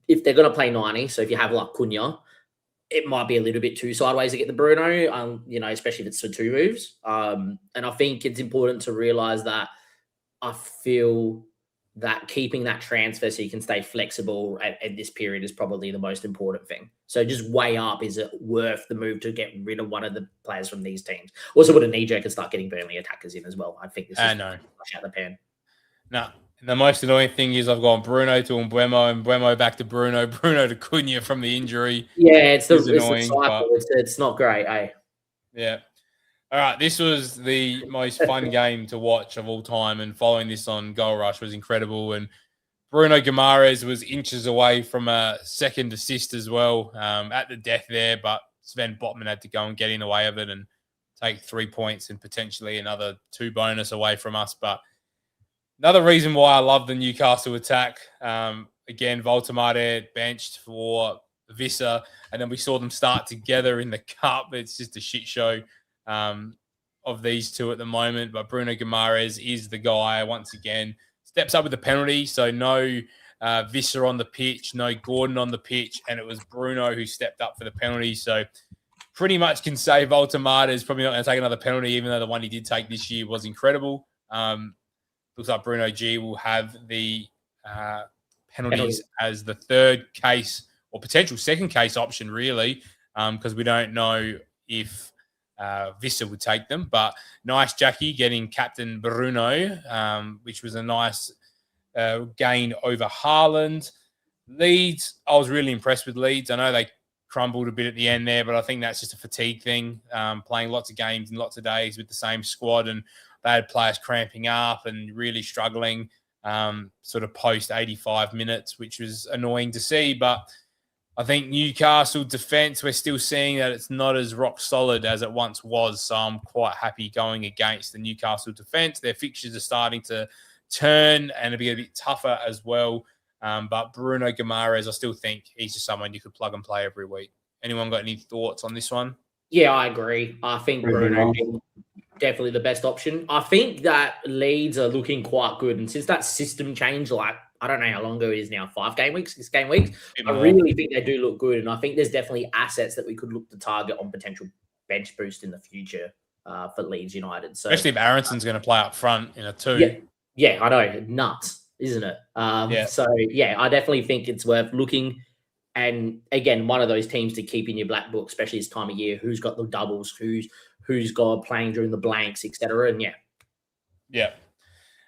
if they're going to play 90, so if you have like Cunha, it might be a little bit too sideways to get the Bruno, especially if it's for two moves. And I think it's important to realize that I feel that keeping that transfer so you can stay flexible at this period is probably the most important thing. So just weigh up, is it worth the move to get rid of one of the players from these teams? Also, would a knee-jerk and start getting Burnley attackers in as well? I think this is no. flush out the pan. No. The most annoying thing is I've gone Bruno to Mbuemo back to Bruno to Cunha from the injury. Yeah, it's the annoying, cycle. but It's not great, eh? Yeah. All right. This was the most fun game to watch of all time, and following this on Goal Rush was incredible. And Bruno Guimaraes was inches away from a second assist as well, at the death there, but Sven Botman had to go and get in the way of it and take 3 points and potentially another 2 bonus away from us. But another reason why I love the Newcastle attack, again, Voltemade benched for Visser, and then we saw them start together in the cup. It's just a shit show of these two at the moment. But Bruno Guimaraes is the guy once again. Steps up with the penalty, so no Visser on the pitch, no Gordon on the pitch, and it was Bruno who stepped up for the penalty. So pretty much can say Voltemade is probably not going to take another penalty, even though the one he did take this year was incredible. Looks like Bruno G will have the penalties as the third case or potential second case option, really, because we don't know if Visser would take them. But nice Jackie getting captain Bruno, which was a nice gain over Haaland. Leeds, I was really impressed with Leeds. I know they crumbled a bit at the end there, but I think that's just a fatigue thing, playing lots of games in lots of days with the same squad, and they had players cramping up and really struggling sort of post 85 minutes, which was annoying to see. But I think Newcastle defence, we're still seeing that it's not as rock solid as it once was. So I'm quite happy going against the Newcastle defence. Their fixtures are starting to turn and be a bit tougher as well. But Bruno Guimaraes, I still think he's just someone you could plug and play every week. Anyone got any thoughts on this one? Yeah, I agree. I think Bruno is definitely the best option. I think that Leeds are looking quite good. And since that system change, like, I don't know how long ago it is now, 5 game weeks, 6 game weeks. I really think they do look good. And I think there's definitely assets that we could look to target on potential bench boost in the future for Leeds United. So, especially if Aronson's going to play up front in a 2. Yeah, I know. Nuts, isn't it? So, yeah, I definitely think it's worth looking. And again, one of those teams to keep in your black book, especially this time of year, who's got the doubles, who's got playing during the blanks, etc. And yeah.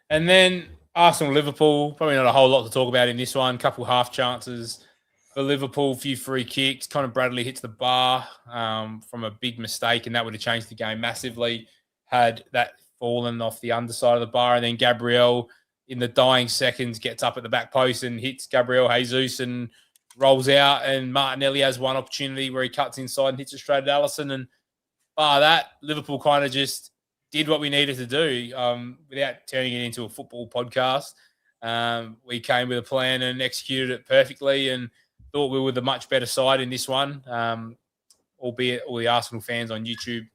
And then Arsenal-Liverpool, probably not a whole lot to talk about in this one. Couple half chances for Liverpool, a few free kicks. Conor Bradley hits the bar from a big mistake, and that would have changed the game massively had that fallen off the underside of the bar. And then Gabriel, in the dying seconds, gets up at the back post and hits Gabriel Jesus and rolls out. And Martinelli has one opportunity where he cuts inside and hits it straight at Alisson. And bar that, Liverpool kind of just did what we needed to do without turning it into a football podcast. We came with a plan and executed it perfectly and thought we were the much better side in this one, albeit all the Arsenal fans on YouTube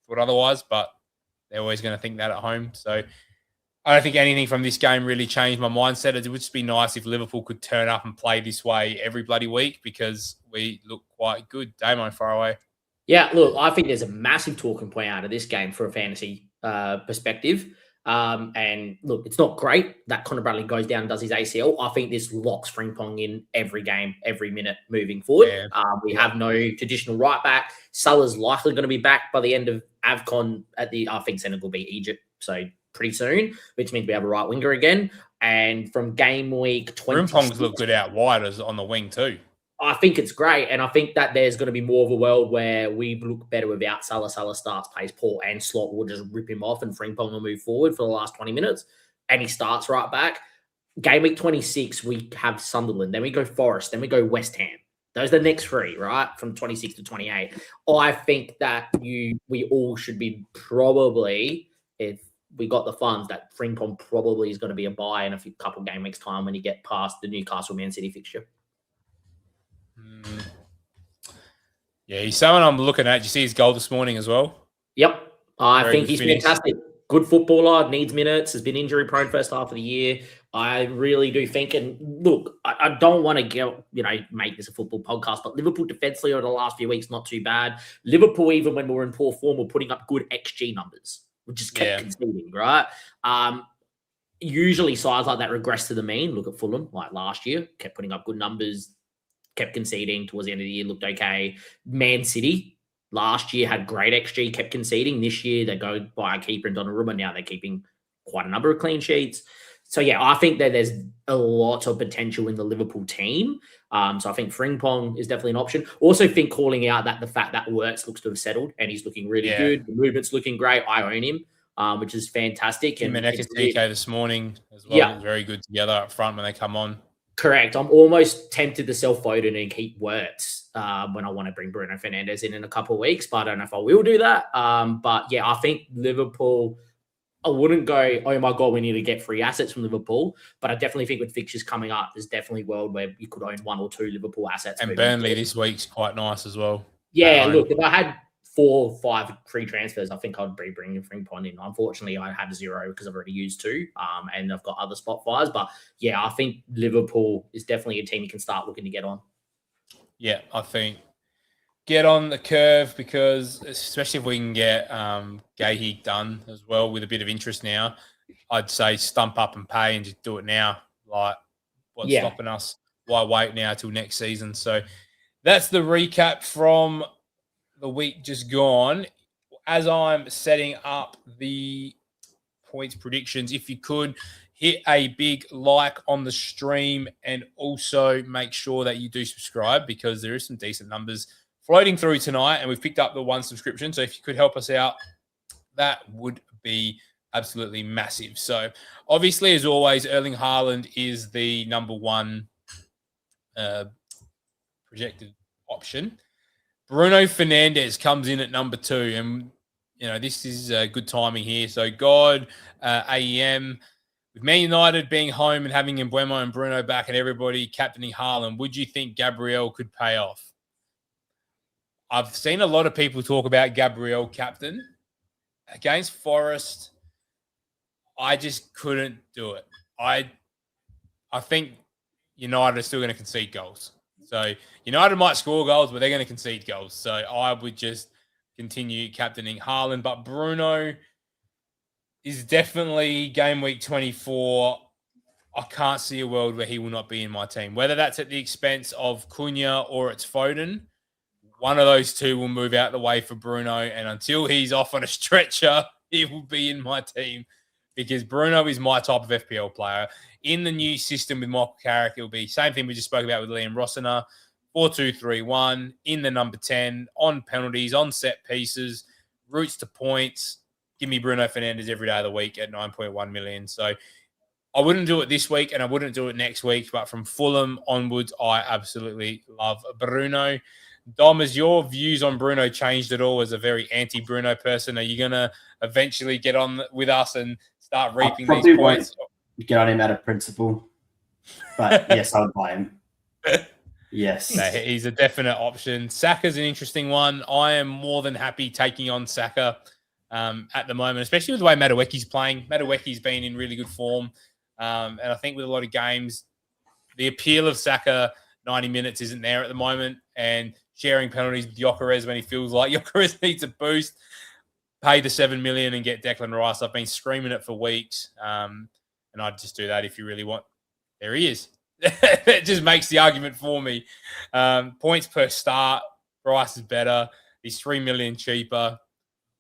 thought otherwise, but they're always going to think that at home. So I don't think anything from this game really changed my mindset. It would just be nice if Liverpool could turn up and play this way every bloody week because we look quite good. Damo, far away. Yeah, look, I think there's a massive talking point out of this game for a fantasy perspective. And look, it's not great that Conor Bradley goes down and does his ACL. I think this locks Frimpong in every game, every minute moving forward. Yeah. We have no traditional right back. Salah's likely going to be back by the end of AFCON I think Senegal will be Egypt. So pretty soon, which means we have a right winger again. And from game week 20, Frimpong's look good out wide as on the wing too. I think it's great. And I think that there's going to be more of a world where we look better without Salah. Salah starts, plays poor, and Slot will just rip him off and Frimpong will move forward for the last 20 minutes. And he starts right back. Game week 26, we have Sunderland. Then we go Forest. Then we go West Ham. Those are the next 3, right? From 26 to 28. I think that we all should be probably, if we got the funds, that Frimpong probably is going to be a buy in a couple game weeks time when you get past the Newcastle Man City fixture. Yeah, he's someone I'm looking at. Did you see his goal this morning as well? Yep. I think he's fantastic. Good footballer, needs minutes, has been injury prone first half of the year. I really do think, and look, I don't want to make this a football podcast, but Liverpool defensively over the last few weeks, not too bad. Liverpool, even when we were in poor form, were putting up good XG numbers. We just kept conceding, right? usually sides like that regress to the mean. Look at Fulham, like last year, kept putting up good numbers, kept conceding towards the end of the year, looked okay. Man City last year had great XG, kept conceding. This year they go by a keeper in Donnarumma. Now they're keeping quite a number of clean sheets. So yeah, I think that there's a lot of potential in the Liverpool team. So I think Frimpong is definitely an option. Also think calling out that the fact that Wirtz looks to have settled and he's looking really good. The movement's looking great. I own him, which is fantastic. Him and Ekatike this morning as well. Yeah. Very good together up front when they come on. Correct. I'm almost tempted to sell Foden and keep Wirtz when I want to bring Bruno Fernandes in a couple of weeks, but I don't know if I will do that. But yeah, I think Liverpool, I wouldn't go, oh my God, we need to get free assets from Liverpool. But I definitely think with fixtures coming up, there's definitely a world where you could own 1 or 2 Liverpool assets. And Burnley this week's quite nice as well. Yeah, look, if I had 4 or 5 free transfers, I think I'd be bringing Frimpong in. Unfortunately, I had 0 because I've already used 2, and I've got other spot fires. But yeah, I think Liverpool is definitely a team you can start looking to get on. Yeah, I think get on the curve because especially if we can get Gahey done as well with a bit of interest now, I'd say stump up and pay and just do it now. Like, what's stopping us? Why wait now till next season? So that's the recap from the week just gone. As I'm setting up the points predictions, if you could hit a big like on the stream and also make sure that you do subscribe because there is some decent numbers floating through tonight and we've picked up the 1 subscription. So if you could help us out, that would be absolutely massive. So obviously, as always, Erling Haaland is the number 1 projected option. Bruno Fernandes comes in at number 2, and this is good timing here. So God, AEM, with Man United being home and having Mbeumo and Bruno back and everybody captaining Haaland, would you think Gabriel could pay off? I've seen a lot of people talk about Gabriel captain against Forest. I just couldn't do it. I think United are still going to concede goals. So United might score goals, but they're going to concede goals. So I would just continue captaining Haaland. But Bruno is definitely game week 24. I can't see a world where he will not be in my team. Whether that's at the expense of Cunha or it's Foden, one of those 2 will move out the way for Bruno. And until he's off on a stretcher, he will be in my team because Bruno is my type of FPL player. In the new system with Michael Carrick, it'll be same thing we just spoke about with Liam Rossiter, 4-2-3-1, in the number 10, on penalties, on set pieces, routes to points. Give me Bruno Fernandes every day of the week at 9.1 million. So I wouldn't do it this week and I wouldn't do it next week, but from Fulham onwards, I absolutely love Bruno. Dom, has your views on Bruno changed at all as a very anti-Bruno person? Are you going to eventually get on with us and start reaping these points? Get on him out of principle. But yes, I would buy him. Yes. No, he's a definite option. Saka's an interesting one. I am more than happy taking on Saka at the moment, especially with the way Madueke's playing. Madueke's been in really good form. And I think with a lot of games, the appeal of Saka 90 minutes isn't there at the moment. And sharing penalties with Gyökeres when he feels like Gyökeres needs a boost. Pay the 7 million and get Declan Rice. I've been screaming it for weeks. And I'd just do that if you really want. There he is. It just makes the argument for me. Points per start. Rice is better. He's 3 million cheaper.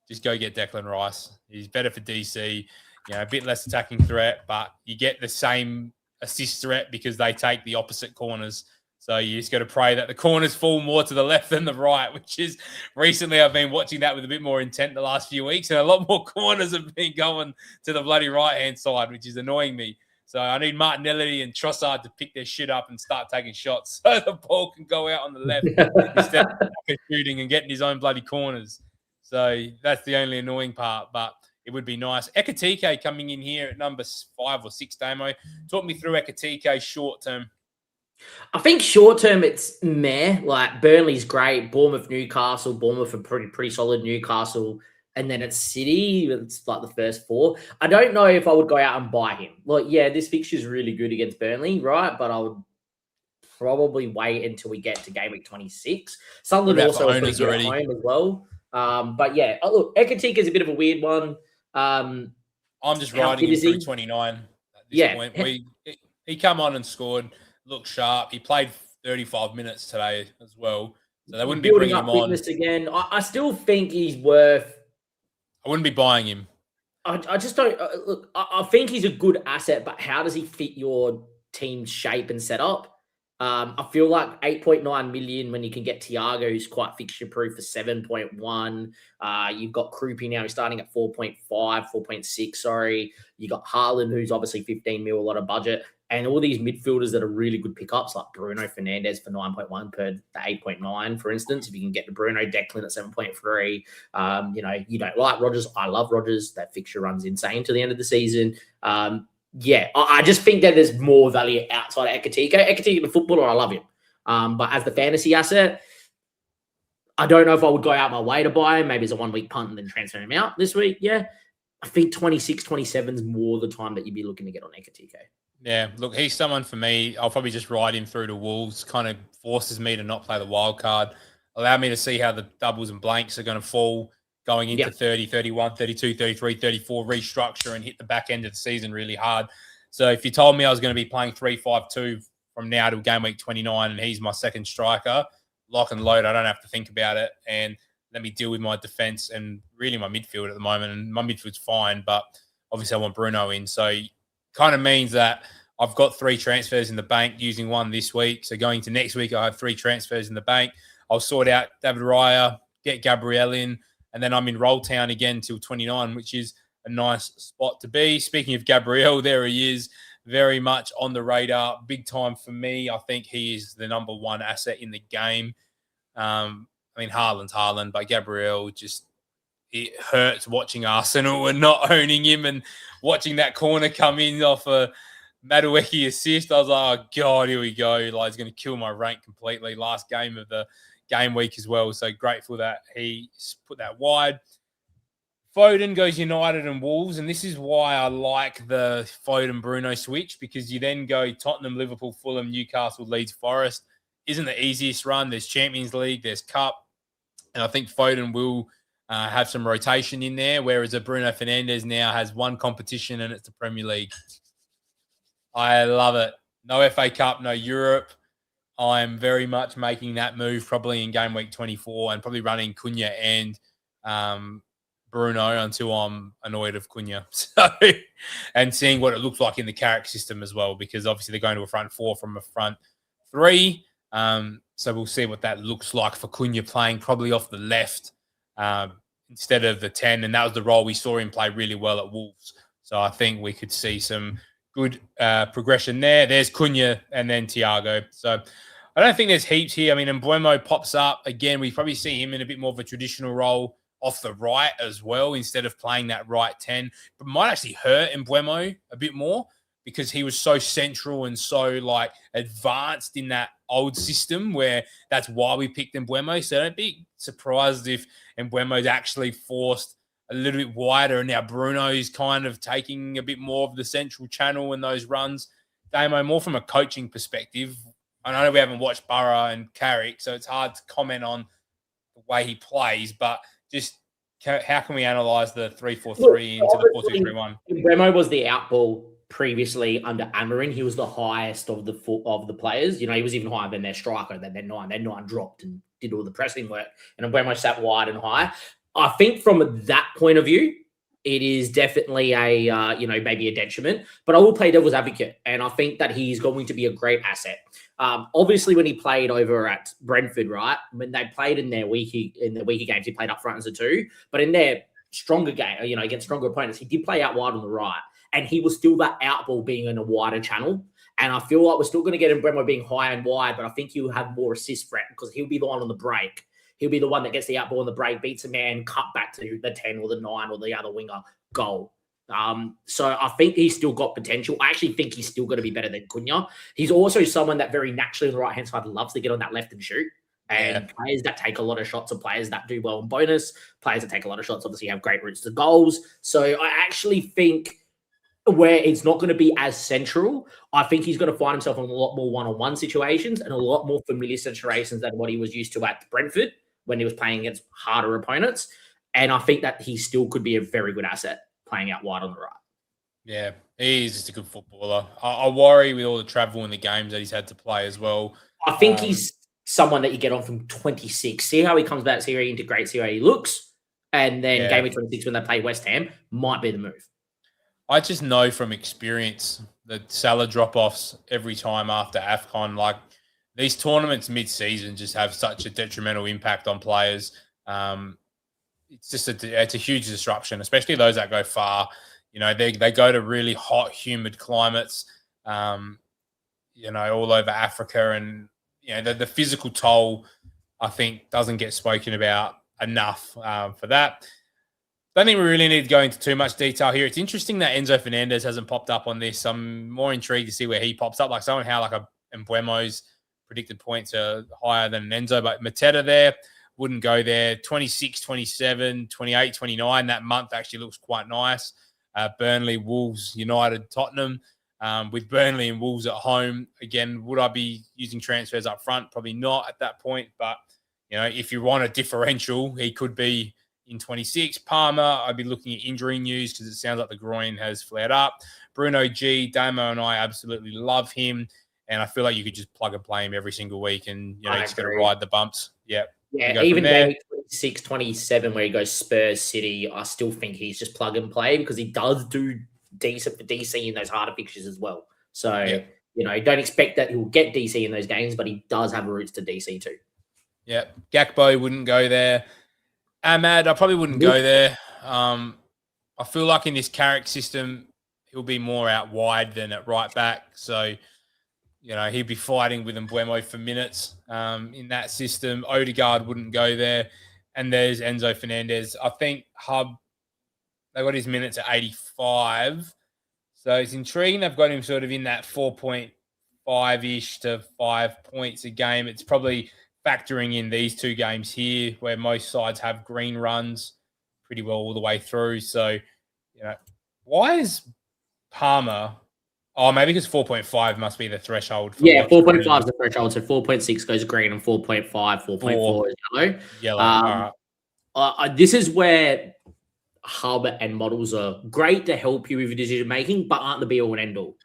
Just go get Declan Rice. He's better for DC. A bit less attacking threat, but you get the same assist threat because they take the opposite corners. So you just got to pray that the corners fall more to the left than the right, which is recently I've been watching that with a bit more intent the last few weeks, and a lot more corners have been going to the bloody right-hand side, which is annoying me. So I need Martinelli and Trossard to pick their shit up and start taking shots so the ball can go out on the left instead of shooting and getting his own bloody corners. So that's the only annoying part, but it would be nice. Ekatike coming in here at number 5 or 6, Damo. Talk me through Ekatike short term. I think short term it's meh. Like Burnley's great, Bournemouth, Newcastle. Bournemouth are pretty solid. Newcastle, and then it's City. It's like the first 4. I don't know if I would go out and buy him. Like, yeah, this fixture's really good against Burnley, right? But I would probably wait until we get to game week 26. Sunderland also is already home as well. But yeah, look, Ekatike is a bit of a weird one. I'm just riding him through 29. Yeah. point. He come on and scored, looked sharp. He played 35 minutes today as well. So they wouldn't be building bringing him up on. fitness again. I still think he's worth. I wouldn't be buying him. I just don't look. I think he's a good asset, but how does he fit your team's shape and setup? I feel like 8.9 million when you can get Thiago, who's quite fixture proof for 7.1. You've got Krupi now, who's starting at 4.5, 4.6. Sorry, you got Haaland, who's obviously 15 mil, a lot of budget, and all these midfielders that are really good pickups, like Bruno Fernandes for 9.1 per the 8.9, for instance. If you can get the Bruno Declan at 7.3, you don't like Rodgers. I love Rodgers. That fixture runs insane to the end of the season. Yeah, I just think that there's more value outside of Ekatike. Ekatike, the footballer, I love him. But as the fantasy asset, I don't know if I would go out my way to buy him. Maybe it's a 1 week punt and then transfer him out this week. Yeah, I think 26, 27 is more the time that you'd be looking to get on Ekatike. Yeah, look, he's someone for me. I'll probably just ride him through to Wolves. Kind of forces me to not play the wild card. Allow me to see how the doubles and blanks are going to fall going into 30, 31, 32, 33, 34, restructure and hit the back end of the season really hard. So if you told me I was going to be playing 3-5-2 from now to game week 29 and he's my second striker, lock and load, I don't have to think about it. And let me deal with my defense and really my midfield at the moment. And my midfield's fine, but obviously I want Bruno in. So kind of means that I've got 3 transfers in the bank, using one this week. So going to next week, I have 3 transfers in the bank. I'll sort out David Raya, get Gabriel in, and then I'm in Roll Town again till 29, which is a nice spot to be. Speaking of Gabriel, there he is, very much on the radar, big time for me. I think he is the number 1 asset in the game. Haaland's Haaland, but Gabriel it hurts watching Arsenal and not owning him and watching that corner come in off a Madueke assist. I was like, oh, God, here we go. Like, he's going to kill my rank completely. Last game of the game week as well. So grateful that he put that wide. Foden goes United and Wolves, and this is why I like the Foden-Bruno switch, because you then go Tottenham, Liverpool, Fulham, Newcastle, Leeds, Forest. Isn't the easiest run. There's Champions League, there's Cup, and I think Foden will have some rotation in there, whereas a Bruno Fernandes now has one competition and it's the Premier League. I love it. No FA Cup, no Europe. I'm very much making that move probably in game week 24 and probably running Cunha and Bruno until I'm annoyed of Cunha. So, and seeing what it looks like in the Carrick system as well, because obviously they're going to a front 4 from a front 3. So we'll see what that looks like for Cunha playing probably off the left instead of the 10. And that was the role we saw him play really well at Wolves. So I think we could see some good progression there. There's Cunha and then Thiago. So I don't think there's heaps here. I mean, Mbeumo pops up. Again, we probably see him in a bit more of a traditional role off the right as well, instead of playing that right 10. But might actually hurt Mbeumo a bit more because he was so central and so advanced in that old system, where that's why we picked Mbeumo. So don't be surprised if Mbeumo's actually forced a little bit wider and now Bruno's kind of taking a bit more of the central channel in those runs. Damo, more from a coaching perspective, I know we haven't watched Borough and Carrick, so it's hard to comment on the way he plays, but just how can we analyse the 3-4-3 into the 4-2-3-1? Remo was the outball previously under Amarin. He was the highest of the players. He was even higher than their striker, than their 9. Their 9 dropped and did all the pressing work, and Remo sat wide and high. I think from that point of view, it is definitely maybe a detriment, but I will play devil's advocate, and I think that he's going to be a great asset. Obviously, when he played over at Brentford, right, when they played in their weaker games, he played up front as a 2, but in their stronger game, against stronger opponents, he did play out wide on the right, and he was still that outball being in a wider channel. And I feel like we're still going to get Mbeumo being high and wide, but I think he'll have more assist threat because he'll be the one on the break. He'll be the one that gets the outball on the break, beats a man, cut back to the 10 or the 9 or the other winger, goal. So I think he's still got potential. I actually think he's still going to be better than Cunha. He's also someone that very naturally on the right-hand side loves to get on that left and shoot. And players that take a lot of shots are players that do well in bonus. Players that take a lot of shots obviously have great routes to goals. So I actually think where it's not going to be as central, I think he's going to find himself in a lot more one-on-one situations and a lot more familiar situations than what he was used to at Brentford when he was playing against harder opponents. And I think that he still could be a very good asset playing out wide on the right. Yeah, He is just a good footballer. I worry with all the travel and the games that he's had to play as well. I think he's someone that you get on from 26. See how he comes back, see how he integrates, see how he looks. And then game of 26 when they play West Ham might be the move. I just know from experience that Salah drop-offs every time after AFCON, like these tournaments mid-season just have such a detrimental impact on players. It's just it's a huge disruption, especially those that go far. You know, they go to really hot, humid climates, you know, all over Africa. And, you know, the physical toll, I think, doesn't get spoken about enough for that. Don't think we really need to go into too much detail here. It's interesting that Enzo Fernandez hasn't popped up on this. I'm more intrigued to see where he pops up. Like somehow like a Mbuemo's predicted points are higher than Enzo, but Mateta there wouldn't go there. 26, 27, 28, 29. That month actually looks quite nice. Burnley, Wolves, United, Tottenham. With Burnley and Wolves at home, again, would I be using transfers up front? Probably not at that point. But, you know, if you want a differential, he could be in 26. Palmer, I'd be looking at injury news because it sounds like the groin has flared up. Bruno G, Damo and I absolutely love him. And I feel like you could just plug and play him every single week and, you know, he's going to ride the bumps. Yeah. Yeah, even game 26, 27, where he goes Spurs City, I still think he's just plug and play because he does do decent for DC in those harder fixtures as well. So, you know, don't expect that he'll get DC in those games, but he does have roots to DC too. Yeah. Gakpo wouldn't go there. Ahmad, I probably wouldn't go there. I feel like in this Carrick system, he'll be more out wide than at right back. So, you know, he'd be fighting with Mbuemo for minutes in that system. Odegaard wouldn't go there. And there's Enzo Fernandez. I think Hub, they got his minutes at 85. So it's intriguing. They've got him sort of in that 4.5-ish to 5 points a game. It's probably factoring in these two games here where most sides have green runs pretty well all the way through. So, you know, why is Palmer... Oh, maybe because 4.5 must be the threshold. For 4.5 is the threshold. So 4.6 goes green and 4.5, 4.4 is yellow. Yellow. This is where Hub and models are great to help you with your decision making, but aren't the be all and end all.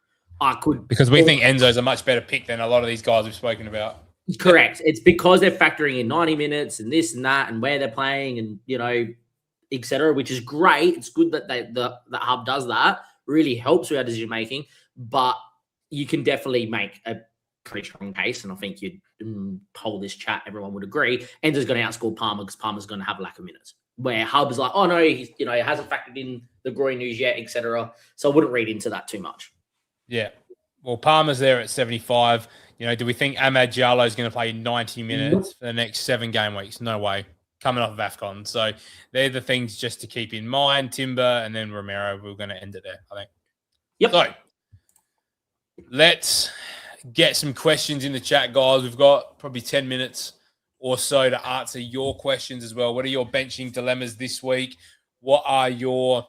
Because we think Enzo's a much better pick than a lot of these guys we've spoken about. Correct. It's because they're factoring in 90 minutes and this and that and where they're playing and, you know, etc., which is great. It's good that the Hub does that. Really helps with our decision making. But you can definitely make a pretty strong case, and I think you'd poll this chat, everyone would agree. Enzo's going to outscore Palmer because Palmer's going to have a lack of minutes. Where Hub is like, oh no, he hasn't factored in the groin news yet, etc. So I wouldn't read into that too much. Yeah. Well, Palmer's there at 75. You know, do we think Amad Diallo is going to play 90 minutes for the next 7 game weeks? No way. Coming off of AFCON. So they're the things just to keep in mind. Timber and then Romero, we're going to end it there, I think. Yep. So let's get some questions in the chat, guys. We've got probably 10 minutes or so to answer your questions as well. What are your benching dilemmas this week? What are your,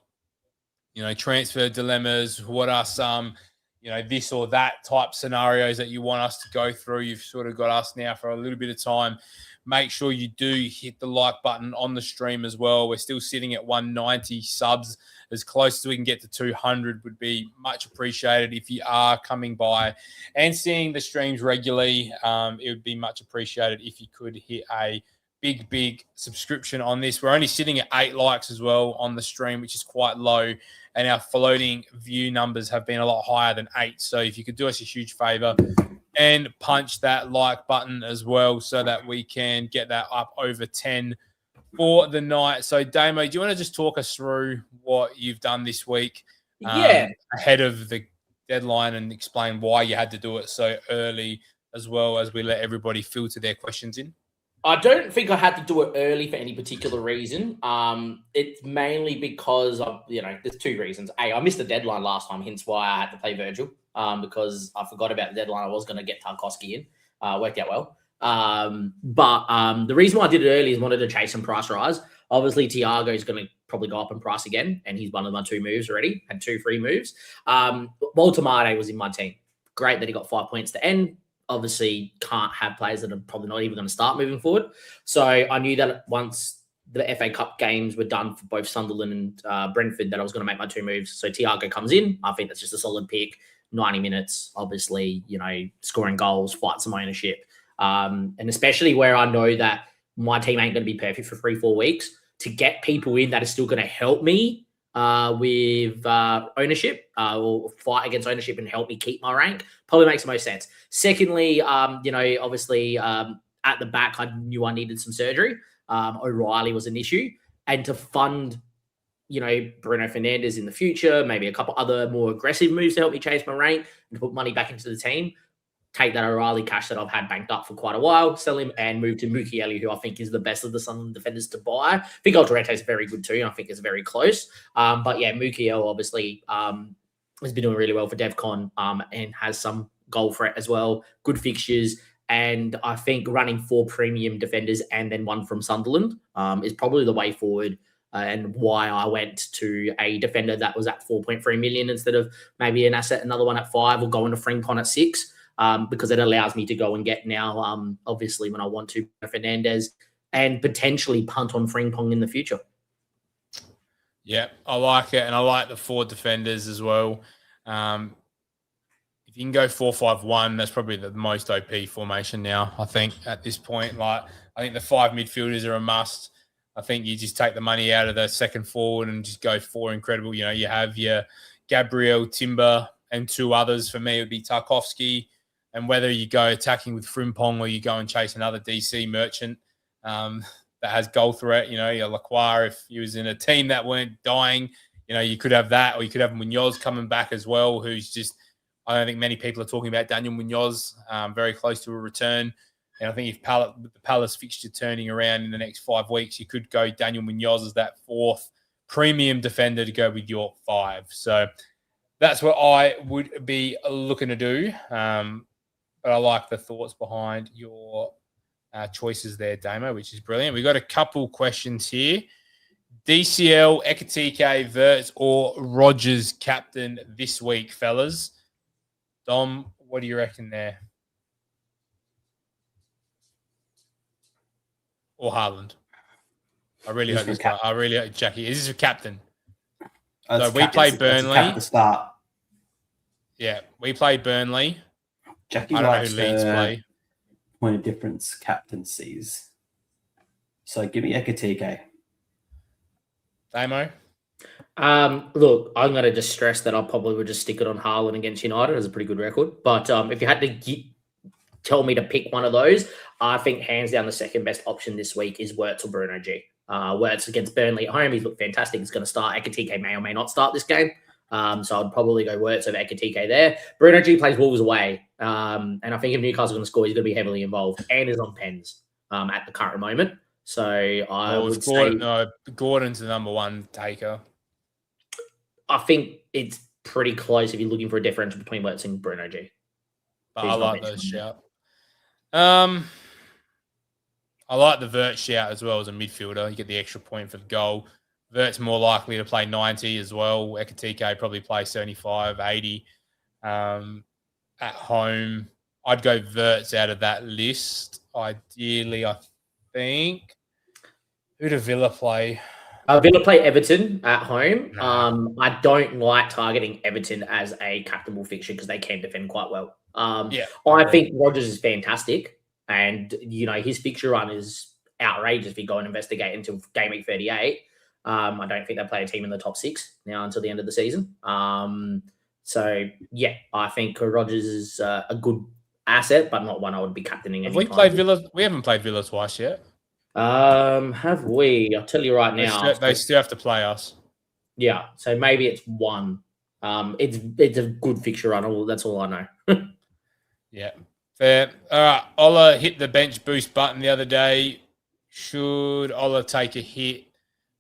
you know, transfer dilemmas? What are some, you know, this or that type scenarios that you want us to go through? You've sort of got us now for a little bit of time. Make sure you do hit the like button on the stream as well. We're still sitting at 190 subs. As close as we can get to 200 would be much appreciated. If you are coming by and seeing the streams regularly, it would be much appreciated if you could hit a big subscription on this. We're only sitting at 8 likes as well on the stream, which is quite low. And our floating view numbers have been a lot higher than 8. So if you could do us a huge favor and punch that like button as well so that we can get that up over 10 for the night. So, Damo, do you want to just talk us through what you've done this week ahead of the deadline and explain why you had to do it so early as well as we let everybody filter their questions in? I don't think I had to do it early for any particular reason. It's mainly because of, you know, there's 2 reasons. A, I missed the deadline last time, hence why I had to play Virgil, because I forgot about the deadline. I was going to get Tarkowski in. Worked out well. But the reason why I did it early is wanted to chase some price rise. Obviously, Thiago is going to probably go up in price again, and he's one of my 2 moves already, had 2 free moves. Walter Marte was in my team. Great that he got 5 points to end. Obviously, can't have players that are probably not even going to start moving forward. So I knew that once the FA Cup games were done for both Sunderland and Brentford that I was going to make my 2 moves. So Thiago comes in. I think that's just a solid pick. 90 minutes, obviously, scoring goals, fight some ownership. And especially where I know that my team ain't going to be perfect for 3-4 weeks, to get people in that are still going to help me with ownership or fight against ownership and help me keep my rank probably makes the most sense. Secondly, obviously at the back, I knew I needed some surgery. O'Reilly was an issue, and to fund, Bruno Fernandes in the future, maybe a couple other more aggressive moves to help me chase my rank and to put money back into the team. Take that O'Reilly cash that I've had banked up for quite a while, sell him, and move to Mukiele, who I think is the best of the Sunderland defenders to buy. I think Alderete is very good too, and I think it's very close. But yeah, Mukiele obviously has been doing really well for DevCon and has some goal threat as well. Good fixtures. And I think running 4 premium defenders and then 1 from Sunderland is probably the way forward, and why I went to a defender that was at 4.3 million instead of maybe an asset, another one at 5, or going to Frimpong at 6, because it allows me to go and get now, obviously, when I want to, Fernandes, and potentially punt on Frimpong in the future. Yeah, I like it, and I like the 4 defenders as well. If you can go 4-5-1, that's probably the most OP formation now, I think, at this point. I think the 5 midfielders are a must. I think you just take the money out of the second forward and just go 4 incredible. You have your Gabriel, Timber, and 2 others. For me, it would be Tarkovsky. And whether you go attacking with Frimpong or you go and chase another DC merchant that has goal threat, your Lacroix, if he was in a team that weren't dying, you could have that, or you could have Munoz coming back as well, who's just, I don't think many people are talking about Daniel Munoz, very close to a return. And I think if the Palace fixture turning around in the next 5 weeks, you could go Daniel Munoz as that 4th premium defender to go with your 5. So that's what I would be looking to do. But I like the thoughts behind your choices there, Damo, which is brilliant. We've got a couple questions here. DCL, Ekatike, Wirtz, or Rogers captain this week, fellas? Dom, what do you reckon there? Or Haaland? I really hope this guy. I really hope Jackie. Is this a captain? So we played Burnley. At the start. Yeah, we played Burnley. Jackie I don't know likes who Leeds play. Point of difference captaincies. So give me Ekatike. Damo? Look, I'm going to just stress that I probably would just stick it on Haaland against United as a pretty good record. But if you had to tell me to pick one of those, I think hands down the second best option this week is Wirtz or Bruno G. Wirtz against Burnley at home, he's looked fantastic. He's going to start. Ekatike may or may not start this game. So I'd probably go Wirtz over Ekatike there. Bruno G plays Wolves away. And I think if Newcastle are going to score, he's going to be heavily involved and is on pens at the current moment. So I would say... Gordon's the number 1 taker. I think it's pretty close if you're looking for a differential between Wirtz and Bruno G. But I like those shout. I like the Wirtz shout as well as a midfielder. You get the extra point for the goal. Wirtz more likely to play 90 as well. Ekatike probably play 75, 80 at home. I'd go Wirtz out of that list. Ideally, I think. Who do Villa play? Villa play Everton at home. I don't like targeting Everton as a captainable fixture because they can defend quite well. I think Rogers is fantastic, and his fixture run is outrageous if you go and investigate until Gameweek 38. I don't think they play a team in the top 6 now until the end of the season. So yeah, I think Rogers is a good asset, but not one I would be captaining. Have we played Villa? We haven't played Villa twice yet. Have we? I'll tell you right now. They still have to play us. Yeah, so maybe it's 1. It's a good fixture run. That's all I know. Yeah, fair. All right, Ola hit the bench boost button the other day. Should Ola take a hit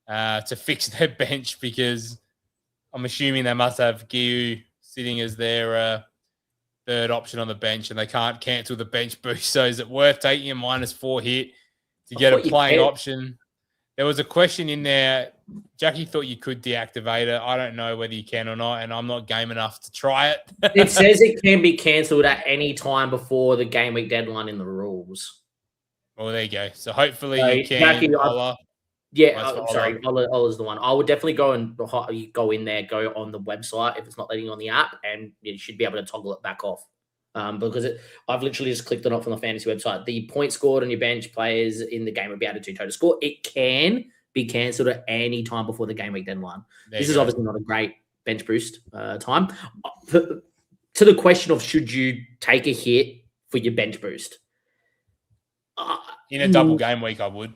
to fix their bench? Because I'm assuming they must have Giu sitting as their 3rd option on the bench, and they can't cancel the bench boost. So is it worth taking a -4 hit to get a playing option? There was a question in there. Jackie thought you could deactivate it. I don't know whether you can or not, and I'm not game enough to try it. It says it can be cancelled at any time before the game week deadline in the rules. Well, there you go. So hopefully you can. Jackie, Yeah, That's for sorry, Ola. Ola's the one. I would definitely go in there, go on the website if it's not letting you on the app, and you should be able to toggle it back off. Because I've literally just clicked it off on the fantasy website. The points scored on your bench players in the game will be added to total score. It can be cancelled at any time before the game week deadline. This is obviously not a great bench boost time. To the question of should you take a hit for your bench boost? In a double game week, I would.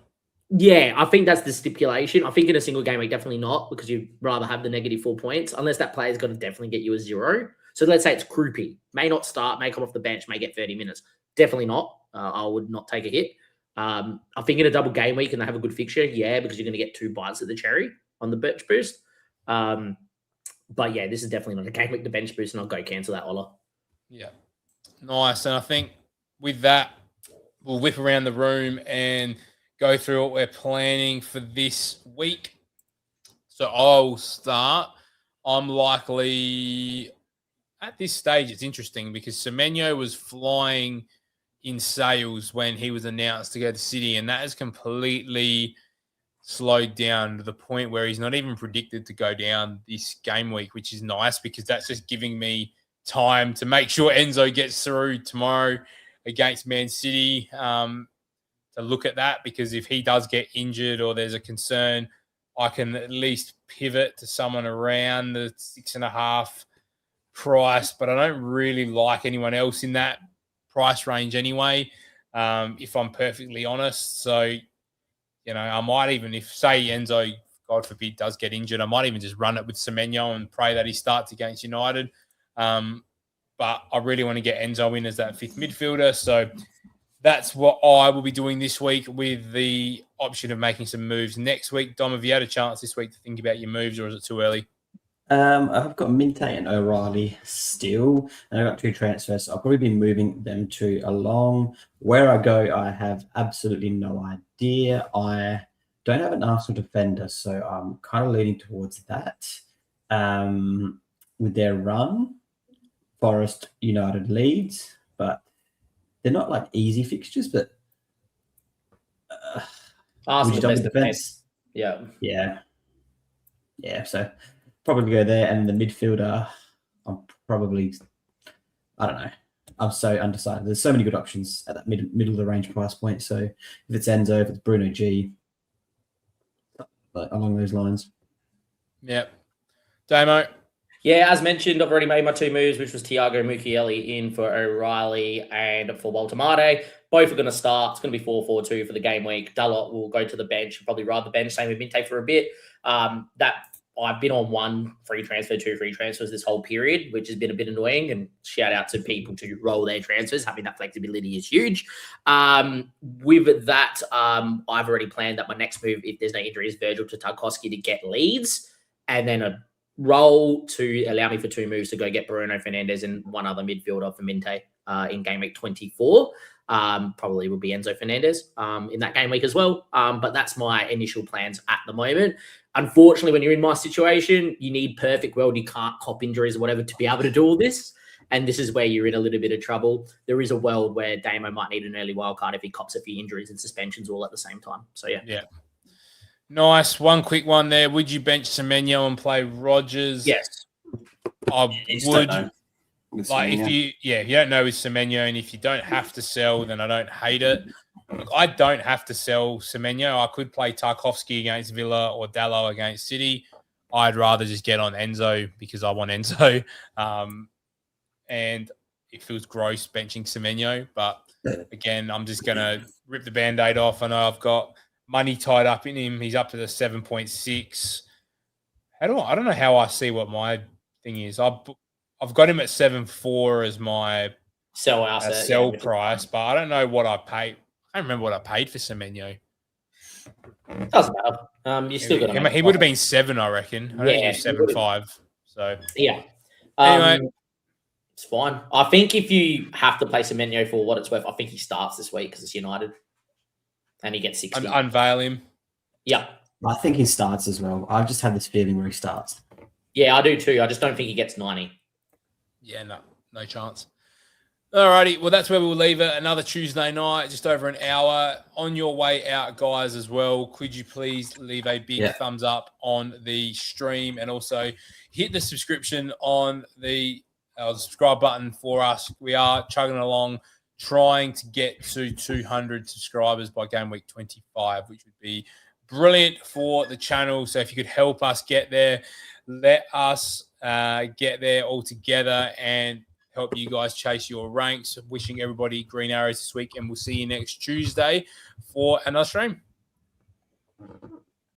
Yeah, I think that's the stipulation. I think in a single game week, definitely not, because you'd rather have the -4 points, unless that player's got to definitely get you a 0. So let's say it's Croupy. May not start, may come off the bench, may get 30 minutes. Definitely not. I would not take a hit. I think in a double game week and they have a good fixture, yeah, because you're going to get 2 bites at the cherry on the bench boost. But yeah, this is definitely not a game week, the bench boost, and I'll go cancel that, Ola. Yeah. Nice. And I think with that, we'll whip around the room and go through what we're planning for this week. So I'll start. I'm likely, at this stage, it's interesting because Semenyo was flying in sales when he was announced to go to City, and that has completely slowed down to the point where he's not even predicted to go down this game week, which is nice because that's just giving me time to make sure Enzo gets through tomorrow against Man City. To look at that, because if he does get injured or there's a concern, I can at least pivot to someone around the 6.5 price, but I don't really like anyone else in that price range anyway, if I'm perfectly honest. So, I might even, if say Enzo, God forbid, does get injured, I might even just run it with Semenyo and pray that he starts against United. But I really want to get Enzo in as that 5th midfielder. So that's what I will be doing this week, with the option of making some moves next week. Dom, have you had a chance this week to think about your moves, or is it too early? I've got Minte and O'Reilly still, and I've got 2 transfers. So I'll probably be moving them to along. Where I go, I have absolutely no idea. I don't have an Arsenal defender, so I'm kind of leaning towards that. With their run, Forest, United, Leeds, but they're not like easy fixtures, but Arsenal best defense. Yeah. So probably go there, and the midfielder, I don't know. I'm so undecided. There's so many good options at that middle of the range price point. So if it's Enzo, if it's Bruno G, along those lines. Yep. Damo. Yeah, as mentioned, I've already made my 2 moves, which was Thiago Mukiele in for O'Reilly and for Waltemade. Both are going to start. It's going to be 4-4-2 for the game week. Dalot will go to the bench, probably ride the bench. Same with Minte for a bit. That I've been on 1 free transfer, 2 free transfers this whole period, which has been a bit annoying. And shout out to people to roll their transfers. Having that flexibility is huge. With that, I've already planned that my next move, if there's no injury, is Virgil to Tarkowski to get Leeds, and then a roll to allow me for 2 moves to go get Bruno Fernandes and 1 other midfielder for Minte in game week 24. Probably will be Enzo Fernandes in that game week as well. But that's my initial plans at the moment. Unfortunately, when you're in my situation, you need perfect world. You can't cop injuries or whatever to be able to do all this. And this is where you're in a little bit of trouble. There is a world where Damo might need an early wildcard if he cops a few injuries and suspensions all at the same time. So, yeah. Yeah. Nice. One quick one there. Would you bench Semenyo and play Rodgers? Yes. I would. Like, if you don't know with Semenyo, and if you don't have to sell, then I don't hate it. Look, I don't have to sell Semenyo. I could play Tarkowski against Villa or Dalot against City. I'd rather just get on Enzo because I want Enzo. And it feels gross benching Semenyo. But again, I'm just going to rip the Band-Aid off. I know I've got money tied up in him. He's up to the 7.6. I don't know how I see what my thing is. I've got him at 7.4 as my sell price, but I don't know what I paid. I don't remember what I paid for Semenyo. Doesn't matter. You still got him. He would have been 7, I reckon. I think he was 7.5. So yeah. Anyway, it's fine. I think if you have to play Semenyo for what it's worth, I think he starts this week because it's United, and he gets 60. Unveil him. Yeah. I think he starts as well. I've just had this feeling where he starts. Yeah, I do too. I just don't think he gets 90. Yeah, no chance. Alrighty, well, that's where we'll leave it. Another Tuesday night, just over an hour. On your way out, guys, as well, could you please leave a big thumbs up on the stream and also hit the subscription on the subscribe button for us. We are chugging along, trying to get to 200 subscribers by game week 25, which would be brilliant for the channel. So if you could help us get there, let us get there all together and help you guys chase your ranks. Wishing everybody green arrows this week, and we'll see you next Tuesday for another stream.